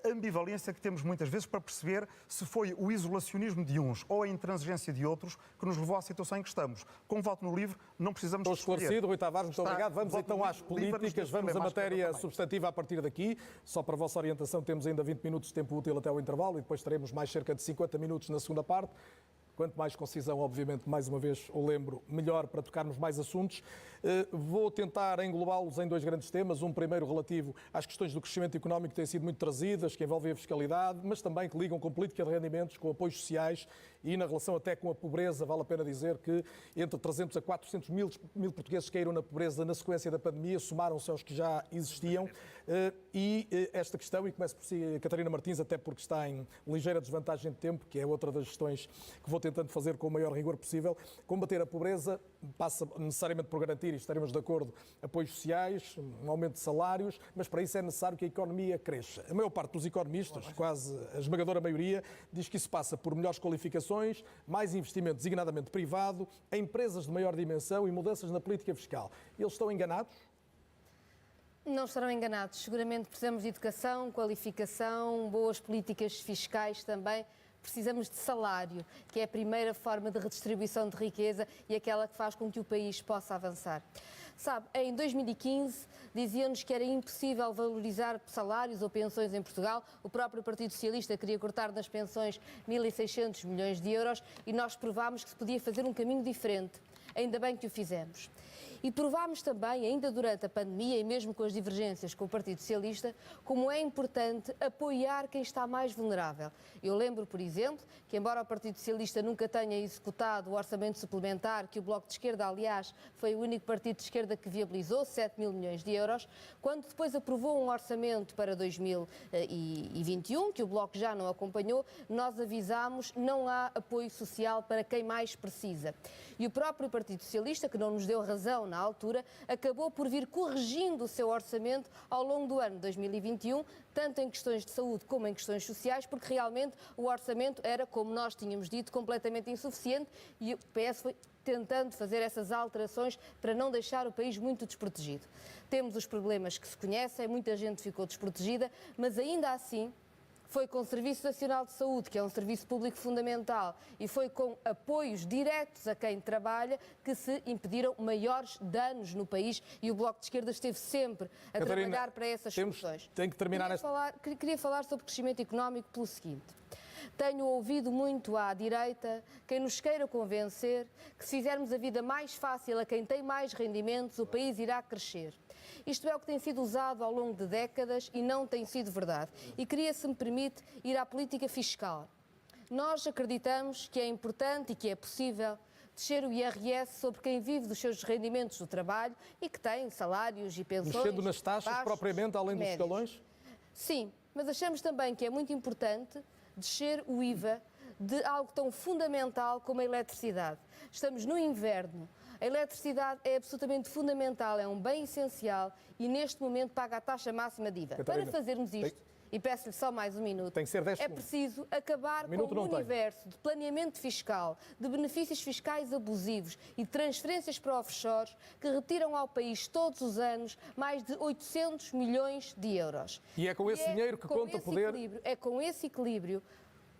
ambivalência que temos muitas vezes para perceber se foi o isolacionismo de uns ou a intransigência de outros que nos levou à situação em que estamos. Com o voto no LIVRE não precisamos de escolher. Estou esclarecido, Rui Tavares, muito obrigado. Vamos então às políticas, vamos à matéria substantiva a partir daqui. Só para a vossa orientação, temos ainda 20 minutos de tempo útil até ao intervalo e depois teremos mais cerca de 50 minutos na segunda parte. Quanto mais concisão, obviamente, mais uma vez o lembro, melhor para tocarmos mais assuntos. Vou tentar englobá-los em 2 grandes temas. Um primeiro relativo às questões do crescimento económico que têm sido muito trazidas, que envolvem a fiscalidade, mas também que ligam com política de rendimentos, com apoios sociais e na relação até com a pobreza. Vale a pena dizer que entre 300 a 400 mil portugueses caíram na pobreza na sequência da pandemia, somaram-se aos que já existiam. E esta questão, e começo por si, Catarina Martins, até porque está em ligeira desvantagem de tempo, que é outra das questões que vou tentando fazer com o maior rigor possível. Combater a pobreza passa necessariamente por garantir, e estaremos de acordo, apoios sociais, um aumento de salários, mas para isso é necessário que a economia cresça. A maior parte dos economistas, quase a esmagadora maioria, diz que isso passa por melhores qualificações, mais investimento designadamente privado, empresas de maior dimensão e mudanças na política fiscal. Eles estão enganados? Não estarão enganados. Seguramente precisamos de educação, qualificação, boas políticas fiscais também. Precisamos de salário, que é a primeira forma de redistribuição de riqueza e aquela que faz com que o país possa avançar. Sabe, em 2015 diziam-nos que era impossível valorizar salários ou pensões em Portugal. O próprio Partido Socialista queria cortar nas pensões 1.600 milhões de euros e nós provámos que se podia fazer um caminho diferente. Ainda bem que o fizemos. E provámos também, ainda durante a pandemia e mesmo com as divergências com o Partido Socialista, como é importante apoiar quem está mais vulnerável. Eu lembro, por exemplo, que embora o Partido Socialista nunca tenha executado o orçamento suplementar, que o Bloco de Esquerda, aliás, foi o único partido de esquerda que viabilizou, 7 mil milhões de euros, quando depois aprovou um orçamento para 2021, que o Bloco já não acompanhou, nós avisámos, não há apoio social para quem mais precisa. E o próprio Partido Socialista, que não nos deu razão na altura, acabou por vir corrigindo o seu orçamento ao longo do ano 2021, tanto em questões de saúde como em questões sociais, porque realmente o orçamento era, como nós tínhamos dito, completamente insuficiente e o PS foi tentando fazer essas alterações para não deixar o país muito desprotegido. Temos os problemas que se conhecem, muita gente ficou desprotegida, mas ainda assim foi com o Serviço Nacional de Saúde, que é um serviço público fundamental, e foi com apoios diretos a quem trabalha que se impediram maiores danos no país e o Bloco de Esquerda esteve sempre a trabalhar para essas soluções. Tem que terminar Queria falar sobre crescimento económico pelo seguinte. Tenho ouvido muito à direita quem nos queira convencer que se fizermos a vida mais fácil a quem tem mais rendimentos, o país irá crescer. Isto é o que tem sido usado ao longo de décadas e não tem sido verdade. E queria, se me permite, ir à política fiscal. Nós acreditamos que é importante e que é possível descer o IRS sobre quem vive dos seus rendimentos do trabalho e que tem salários e pensões Descendo nas taxas, baixos, propriamente, além dos médios. escalões? Sim, mas achamos também que é muito importante descer o IVA de algo tão fundamental como a eletricidade. Estamos no inverno. A eletricidade é absolutamente fundamental, é um bem essencial e neste momento paga a taxa máxima de IVA. Catarina, para fazermos isto, e peço-lhe só mais um minuto, tem que ser 10 é segundos. preciso acabar com o universo de planeamento fiscal, de benefícios fiscais abusivos e de transferências para offshores que retiram ao país todos os anos mais de 800 milhões de euros. E é com esse dinheiro que conta poder... É com esse equilíbrio,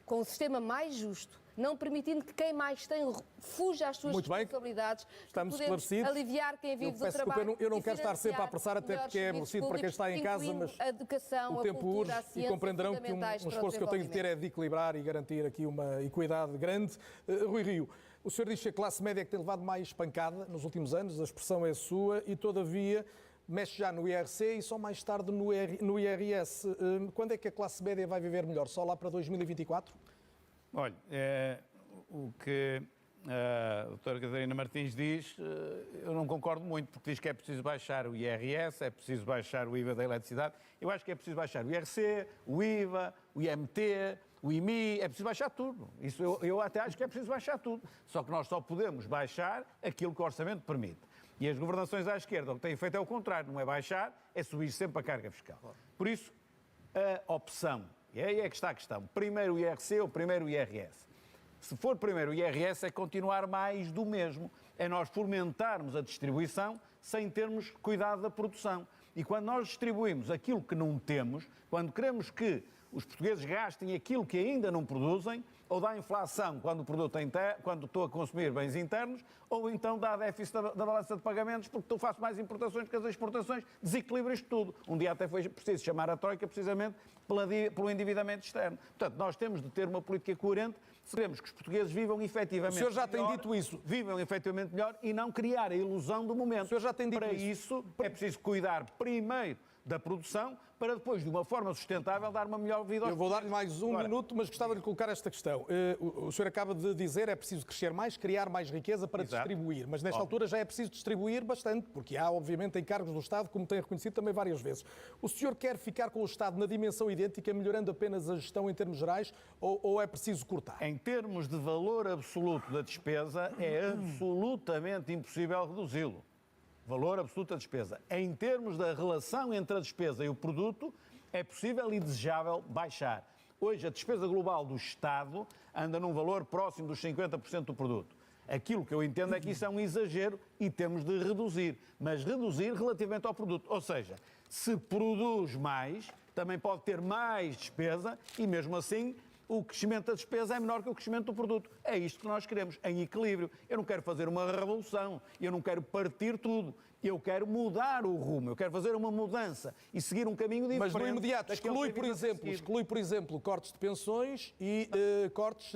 com um sistema mais justo, não permitindo que quem mais tem fuja às suas responsabilidades, estamos esclarecidos. Aliviar quem vive do trabalho. Eu não quero estar sempre a apressar, até porque é aborrecido para quem está em casa, mas educação, o tempo urge e compreenderão que um esforço que eu tenho de ter é de equilibrar e garantir aqui uma equidade grande. Rui Rio, o senhor diz que a classe média é que tem levado mais pancada nos últimos anos, a expressão é sua, e todavia mexe já no IRC e só mais tarde no IRS. Quando é que a classe média vai viver melhor? Só lá para 2024? Olha, o que a doutora Catarina Martins diz, eu não concordo muito, porque diz que é preciso baixar o IRS, é preciso baixar o IVA da eletricidade. Eu acho que é preciso baixar o IRC, o IVA, o IMT, o IMI, é preciso baixar tudo. Isso eu até acho que é preciso baixar tudo. Só que nós só podemos baixar aquilo que o orçamento permite. E as governações à esquerda o que têm feito é o contrário, não é baixar, é subir sempre a carga fiscal. Por isso, a opção, e aí é que está a questão, primeiro o IRC ou primeiro o IRS? Se for primeiro o IRS é continuar mais do mesmo, é nós fomentarmos a distribuição sem termos cuidado da produção. E quando nós distribuímos aquilo que não temos, quando queremos que os portugueses gastem aquilo que ainda não produzem, ou dá inflação quando estou a consumir bens internos, ou então dá déficit da balança de pagamentos porque eu faço mais importações que as exportações, desequilibra isto tudo. Um dia até foi preciso chamar a Troika precisamente pelo endividamento externo. Portanto, nós temos de ter uma política coerente se queremos que os portugueses vivam efetivamente melhor. O senhor já tem dito isso. Vivam efetivamente melhor e não criar a ilusão do momento. O senhor já tem dito Para isso é preciso cuidar primeiro da produção para depois, de uma forma sustentável, dar uma melhor vida aos... Eu vou dar-lhe mais um minuto, mas gostava de lhe colocar esta questão. O senhor acaba de dizer que é preciso crescer mais, criar mais riqueza para distribuir, mas nesta altura já é preciso distribuir bastante, porque há, obviamente, encargos do Estado, como tem reconhecido também várias vezes. O senhor quer ficar com o Estado na dimensão idêntica, melhorando apenas a gestão em termos gerais, ou é preciso cortar? Em termos de valor absoluto da despesa, é absolutamente impossível reduzi-lo. Valor absoluto da despesa. Em termos da relação entre a despesa e o produto, é possível e desejável baixar. Hoje, a despesa global do Estado anda num valor próximo dos 50% do produto. Aquilo que eu entendo é que isso é um exagero e temos de reduzir, mas reduzir relativamente ao produto. Ou seja, se produz mais, também pode ter mais despesa e, mesmo assim, o crescimento da despesa é menor que o crescimento do produto. É isto que nós queremos, em equilíbrio. Eu não quero fazer uma revolução, eu não quero partir tudo. Eu quero mudar o rumo, eu quero fazer uma mudança e seguir um caminho diferente. Mas no imediato, exclui, por exemplo, cortes de pensões e cortes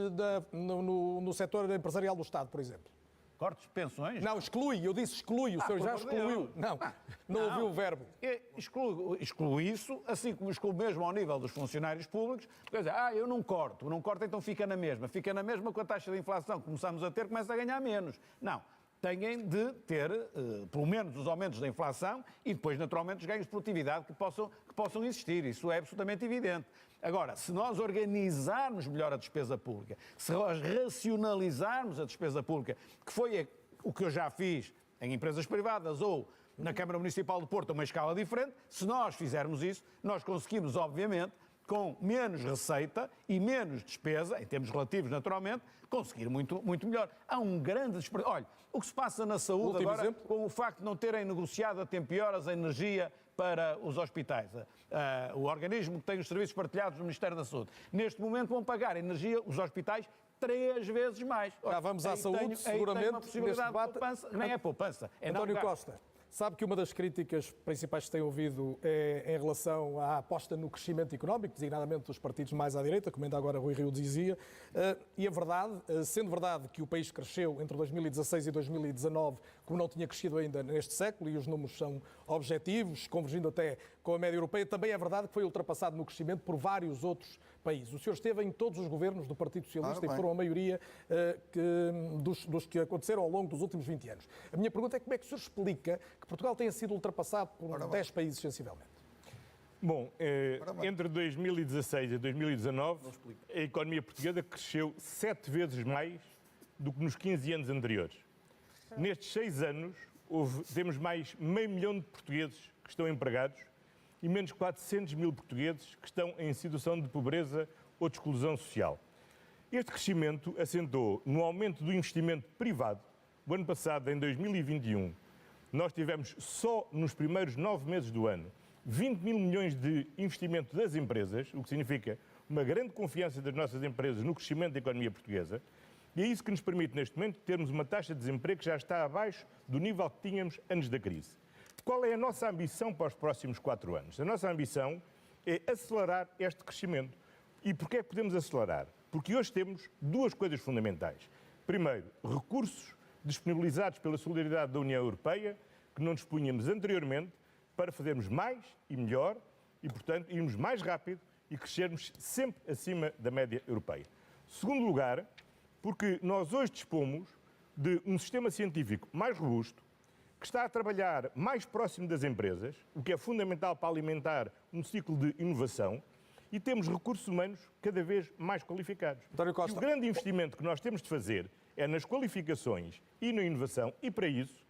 no setor empresarial do Estado, por exemplo. Cortes de pensões? Não, exclui, eu disse exclui, o senhor já excluiu. Não ouviu o verbo. Excluo isso, assim como excluo mesmo ao nível dos funcionários públicos, quer dizer, eu não corto, então fica na mesma com a taxa de inflação que começamos a ter, começa a ganhar menos. Não. Têm de ter, pelo menos, os aumentos da inflação e depois, naturalmente, os ganhos de produtividade que possam existir. Isso é absolutamente evidente. Agora, se nós organizarmos melhor a despesa pública, se nós racionalizarmos a despesa pública, que foi o que eu já fiz em empresas privadas ou na Câmara Municipal do Porto a uma escala diferente, se nós fizermos isso, nós conseguimos, obviamente, com menos receita e menos despesa, em termos relativos, naturalmente, conseguir muito melhor. Há um grande desperdício. Olha, o que se passa na saúde agora, exemplo, com o facto de não terem negociado a tempo e horas a energia para os hospitais. O organismo que tem os serviços partilhados do Ministério da Saúde. Neste momento vão pagar energia os hospitais 3 vezes mais. Já vamos à saúde, seguramente, uma possibilidade de poupança. Nem é poupança, é António Costa. Sabe que uma das críticas principais que tem ouvido é em relação à aposta no crescimento económico, designadamente dos partidos mais à direita, como ainda agora Rui Rio dizia, e a verdade, sendo verdade que o país cresceu entre 2016 e 2019, como não tinha crescido ainda neste século, e os números são objetivos, convergindo até com a média europeia, também é verdade que foi ultrapassado no crescimento por vários outros países. O senhor esteve em todos os governos do Partido Socialista e foram a maioria dos que aconteceram ao longo dos últimos 20 anos. A minha pergunta é como é que o senhor explica que Portugal tenha sido ultrapassado por 10 países, sensivelmente? Bom, entre 2016 e 2019, a economia portuguesa cresceu 7 vezes mais do que nos 15 anos anteriores. Nestes 6 anos, temos mais meio milhão de portugueses que estão empregados e menos 400 mil portugueses que estão em situação de pobreza ou de exclusão social. Este crescimento assentou no aumento do investimento privado. O ano passado, em 2021, nós tivemos só nos primeiros 9 meses do ano 20 mil milhões de investimento das empresas, o que significa uma grande confiança das nossas empresas no crescimento da economia portuguesa, e é isso que nos permite, neste momento, termos uma taxa de desemprego que já está abaixo do nível que tínhamos antes da crise. Qual é a nossa ambição para os próximos 4 anos? A nossa ambição é acelerar este crescimento. E porquê é que podemos acelerar? Porque hoje temos 2 coisas fundamentais. Primeiro, recursos disponibilizados pela solidariedade da União Europeia, que não dispunhamos anteriormente, para fazermos mais e melhor e, portanto, irmos mais rápido e crescermos sempre acima da média europeia. Segundo lugar, porque nós hoje dispomos de um sistema científico mais robusto, que está a trabalhar mais próximo das empresas, o que é fundamental para alimentar um ciclo de inovação, e temos recursos humanos cada vez mais qualificados. António Costa. E o grande investimento que nós temos de fazer é nas qualificações e na inovação, e para isso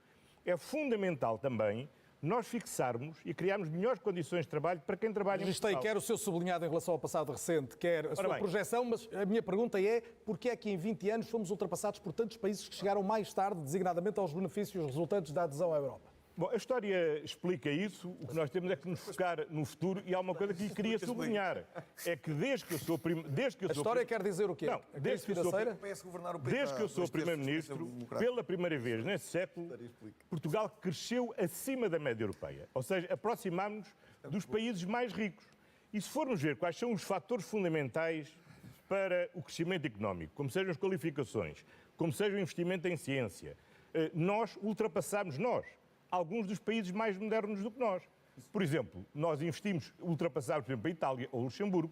é fundamental também nós fixarmos e criarmos melhores condições de trabalho para quem trabalha em Portugal. Quer o seu sublinhado em relação ao passado recente, quer a sua projeção, mas a minha pergunta é porquê é que em 20 anos fomos ultrapassados por tantos países que chegaram mais tarde, designadamente aos benefícios resultantes da adesão à Europa? Bom, a história explica isso. O que nós temos é que nos focar no futuro, e há uma coisa que lhe queria sublinhar. É que desde que eu sou A história quer dizer o quê? Não, desde que eu sou Primeiro-Ministro, pela primeira vez neste século, Portugal cresceu acima da média europeia. Ou seja, aproximámos-nos dos países mais ricos. E se formos ver quais são os fatores fundamentais para o crescimento económico, como sejam as qualificações, como seja o investimento em ciência, nós ultrapassamos alguns dos países mais modernos do que nós. Por exemplo, nós ultrapassamos, por exemplo, a Itália ou o Luxemburgo.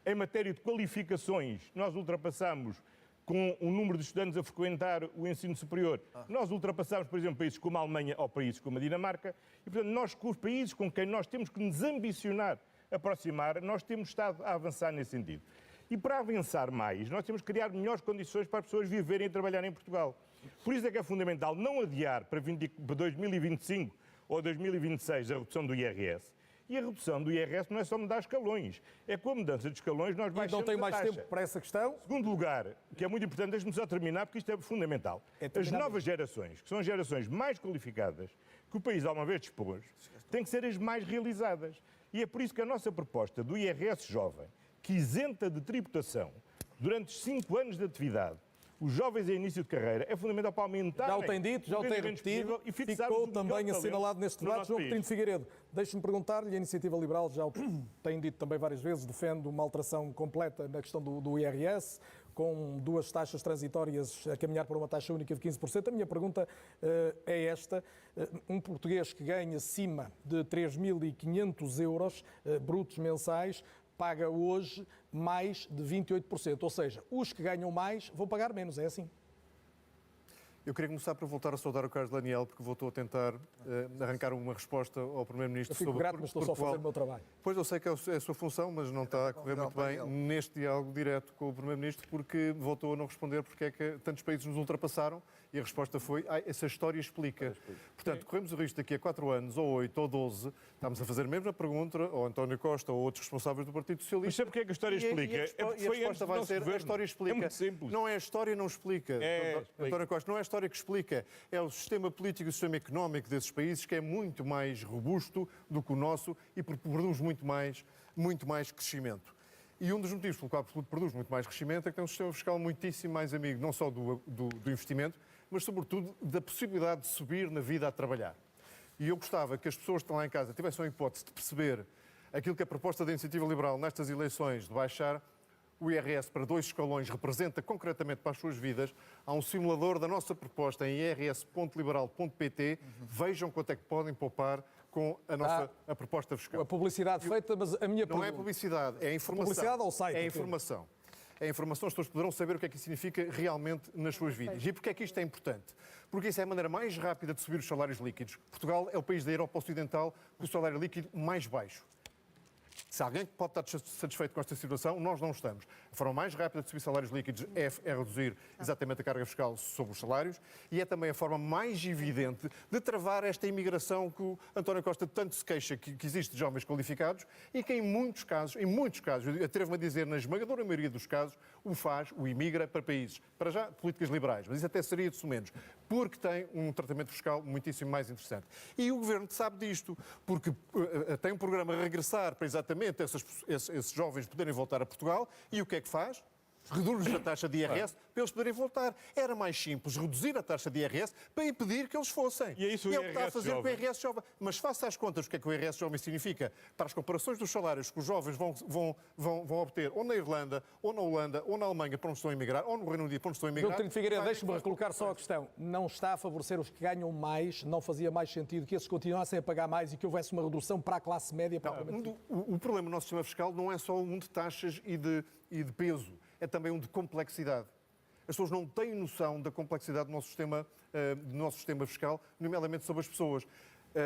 Em matéria de qualificações, nós ultrapassamos com o número de estudantes a frequentar o ensino superior. Nós ultrapassamos, por exemplo, países como a Alemanha ou países como a Dinamarca. E, portanto, nós, com os países com quem nós temos que nos ambicionar, aproximar, nós temos estado a avançar nesse sentido. E para avançar mais, nós temos que criar melhores condições para as pessoas viverem e trabalharem em Portugal. Por isso é que é fundamental não adiar para 2025 ou 2026 a redução do IRS. E a redução do IRS não é só mudar escalões. É com a mudança de escalões nós baixamos a taxa. Não tem mais tempo para essa questão? Segundo lugar, que é muito importante, deixe-me só terminar, porque isto é fundamental. As novas gerações, que são as gerações mais qualificadas que o país alguma vez dispôs, têm que ser as mais realizadas. E é por isso que a nossa proposta do IRS jovem, que isenta de tributação durante 5 anos de atividade os jovens em início de carreira é fundamental para aumentar. Já o tem dito, já o tem repetido e ficou também assinalado neste debate. João Coutinho de Figueiredo, deixe-me perguntar-lhe, a Iniciativa Liberal já o tem dito também várias vezes, defende uma alteração completa na questão do IRS, com 2 taxas transitórias a caminhar para uma taxa única de 15%. A minha pergunta é esta. Um português que ganha acima de 3.500 euros brutos mensais paga hoje mais de 28%. Ou seja, os que ganham mais vão pagar menos, é assim? Eu queria começar por voltar a saudar o Carlos Daniel, porque voltou a tentar arrancar uma resposta ao Primeiro-Ministro sobre... Eu fico grato, mas estou só a fazer o meu trabalho. Pois, eu sei que é a sua função, mas não está a correr muito bem neste diálogo direto com o Primeiro-Ministro, porque voltou a não responder porque é que tantos países nos ultrapassaram, e a resposta foi, essa história explica. Portanto, corremos o risco daqui a 4 anos, ou 8, ou 12, estamos a fazer a mesma pergunta ao António Costa ou outros responsáveis do Partido Socialista. Mas sabe porque é que a história explica? E a resposta vai ser, a história explica. É muito simples. Não é a história, não explica. António Costa, não é a história que explica, é o sistema político e o sistema económico desses países que é muito mais robusto do que o nosso e produz muito mais crescimento. E um dos motivos pelo qual produz muito mais crescimento é que tem um sistema fiscal muitíssimo mais amigo, não só do investimento, mas sobretudo da possibilidade de subir na vida a trabalhar. E eu gostava que as pessoas que estão lá em casa tivessem a hipótese de perceber aquilo que a proposta da Iniciativa Liberal nestas eleições de baixar o IRS para 2 escalões representa concretamente para as suas vidas. Há um simulador da nossa proposta em irs.liberal.pt. Vejam quanto é que podem poupar com a proposta fiscal. A publicidade feita, mas a minha pergunta... Não é publicidade, é informação. Publicidade ao site? É informação. É informação, as pessoas poderão saber o que é que isso significa realmente nas suas vidas. E porquê é que isto é importante? Porque isso é a maneira mais rápida de subir os salários líquidos. Portugal é o país da Europa Ocidental com o salário líquido mais baixo. Se alguém pode estar satisfeito com esta situação, nós não estamos. A forma mais rápida de subir salários líquidos é reduzir exatamente a carga fiscal sobre os salários e é também a forma mais evidente de travar esta imigração que o António Costa tanto se queixa que existe de jovens qualificados e que em muitos casos, atrevo-me a dizer, na esmagadora maioria dos casos, o imigra para países, para já, políticas liberais, mas isso até seria de sumenos, porque tem um tratamento fiscal muitíssimo mais interessante. E o Governo sabe disto, porque tem um programa a regressar para exatamente esses jovens poderem voltar a Portugal. E o que é que faz? Reduz a taxa de IRS para eles poderem voltar. Era mais simples reduzir a taxa de IRS para impedir que eles fossem. E é isso o que está a fazer com o IRS jovem. Mas faça as contas o que é que o IRS jovem significa para as comparações dos salários que os jovens vão obter ou na Irlanda, ou na Holanda, ou na Alemanha para onde estão a emigrar, ou no Reino Unido para onde estão a emigrar. Doutor Figueiredo, deixe-me recolocar só a questão. Não está a favorecer os que ganham mais? Não fazia mais sentido que esses continuassem a pagar mais e que houvesse uma redução para a classe média? O problema do nosso sistema fiscal não é só um de taxas e de peso. É também um de complexidade. As pessoas não têm noção da complexidade do nosso sistema fiscal, nomeadamente sobre as pessoas.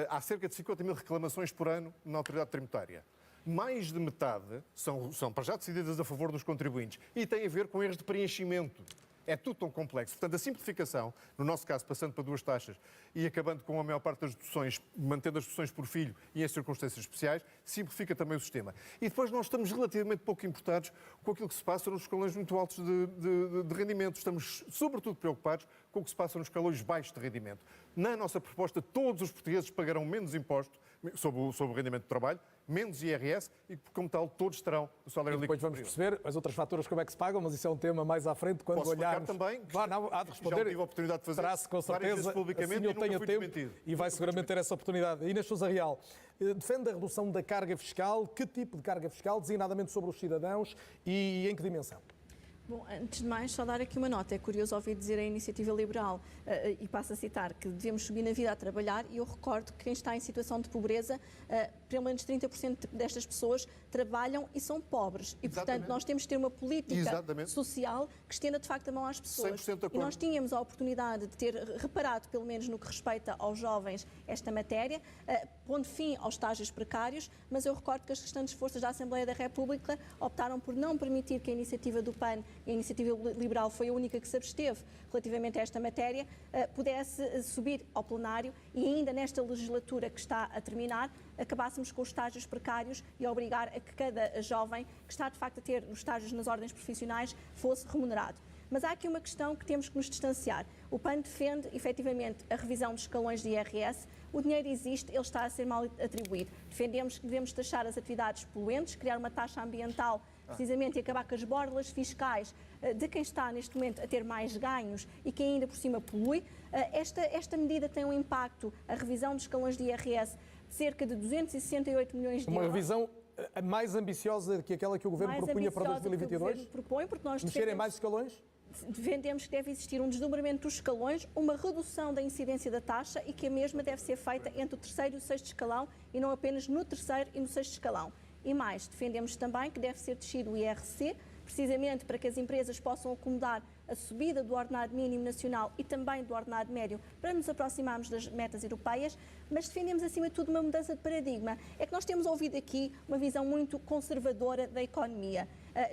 Há cerca de 50 mil reclamações por ano na autoridade tributária. Mais de metade são para já decididas a favor dos contribuintes e têm a ver com erros de preenchimento. É tudo tão complexo. Portanto, a simplificação, no nosso caso, passando para 2 taxas e acabando com a maior parte das deduções, mantendo as deduções por filho e em circunstâncias especiais, simplifica também o sistema. E depois nós estamos relativamente pouco importados com aquilo que se passa nos escalões muito altos de rendimento. Estamos, sobretudo, preocupados com o que se passa nos escalões baixos de rendimento. Na nossa proposta, todos os portugueses pagarão menos imposto sobre o rendimento de trabalho, menos IRS e, como tal, todos terão o salário líquido. Depois vamos perceber as outras faturas como é que se pagam, mas isso é um tema mais à frente, quando olharmos... também, há de responder. Já tive a oportunidade de fazer terá-se com certeza, publicamente assim eu tenho tempo e vai seguramente ter essa oportunidade. Inês Sousa Real, defende a redução da carga fiscal. Que tipo de carga fiscal, designadamente sobre os cidadãos e em que dimensão? Bom, antes de mais, só dar aqui uma nota. É curioso ouvir dizer a Iniciativa Liberal, e passo a citar, que devemos subir na vida a trabalhar, e eu recordo que quem está em situação de pobreza, pelo menos 30% destas pessoas trabalham e são pobres. E, portanto, nós temos de ter uma política social que estenda, de facto, a mão às pessoas. 100% de acordo. E nós tínhamos a oportunidade de ter reparado, pelo menos no que respeita aos jovens, esta matéria, pondo fim aos estágios precários, mas eu recordo que as restantes forças da Assembleia da República optaram por não permitir que a iniciativa do PAN, e a Iniciativa Liberal foi a única que se absteve relativamente a esta matéria, pudesse subir ao plenário e ainda nesta legislatura que está a terminar, acabássemos com os estágios precários e obrigar a que cada jovem que está de facto a ter os estágios nas ordens profissionais fosse remunerado. Mas há aqui uma questão que temos que nos distanciar. O PAN defende, efetivamente, a revisão dos escalões de IRS. O dinheiro existe, ele está a ser mal atribuído. Defendemos que devemos taxar as atividades poluentes, criar uma taxa ambiental, precisamente, e acabar com as borlas fiscais de quem está, neste momento, a ter mais ganhos e que ainda por cima polui. Esta medida tem um impacto, a revisão dos escalões de IRS, de cerca de 268 milhões de euros. Uma revisão mais ambiciosa que aquela que o Governo propunha para 2022? Que o Governo propõe, porque nós mexerem mais escalões? Defendemos que deve existir um desdobramento dos escalões, uma redução da incidência da taxa e que a mesma deve ser feita entre o terceiro e o sexto escalão e não apenas no terceiro e no sexto escalão. E mais, defendemos também que deve ser descido o IRC, precisamente para que as empresas possam acomodar a subida do ordenado mínimo nacional e também do ordenado médio para nos aproximarmos das metas europeias, mas defendemos acima de tudo uma mudança de paradigma. É que nós temos ouvido aqui uma visão muito conservadora da economia.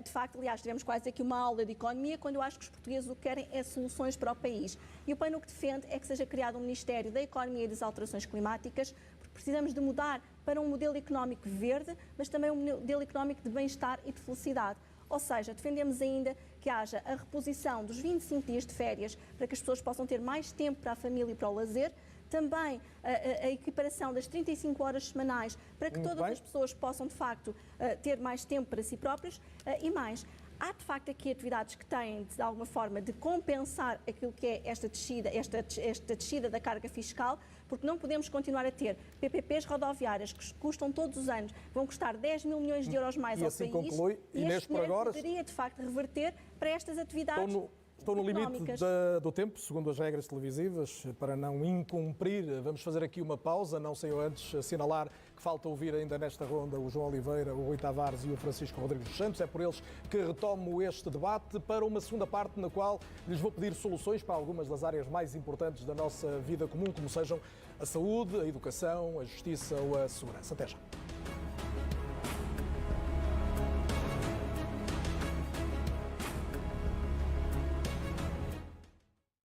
De facto, aliás, tivemos quase aqui uma aula de economia, quando eu acho que os portugueses o que querem é soluções para o país. E o PAN o que defende é que seja criado um Ministério da Economia e das Alterações Climáticas, porque precisamos de mudar para um modelo económico verde, mas também um modelo económico de bem-estar e de felicidade. Ou seja, defendemos ainda que haja a reposição dos 25 dias de férias para que as pessoas possam ter mais tempo para a família e para o lazer, também a equiparação das 35 horas semanais para que todas as pessoas possam, de facto, ter mais tempo para si próprias e mais. Há, de facto, aqui atividades que têm, de alguma forma, de compensar aquilo que é esta descida da carga fiscal, porque não podemos continuar a ter PPPs rodoviárias que custam todos os anos, vão custar 10 mil milhões de euros mais e ao assim país. Conclui, e este dinheiro poderia, de facto, reverter para estas atividades. Estou no limite do tempo, segundo as regras televisivas, para não incumprir. Vamos fazer aqui uma pausa, não sem antes assinalar que falta ouvir ainda nesta ronda o João Oliveira, o Rui Tavares e o Francisco Rodrigues dos Santos. É por eles que retomo este debate para uma segunda parte na qual lhes vou pedir soluções para algumas das áreas mais importantes da nossa vida comum, como sejam a saúde, a educação, a justiça ou a segurança. Até já.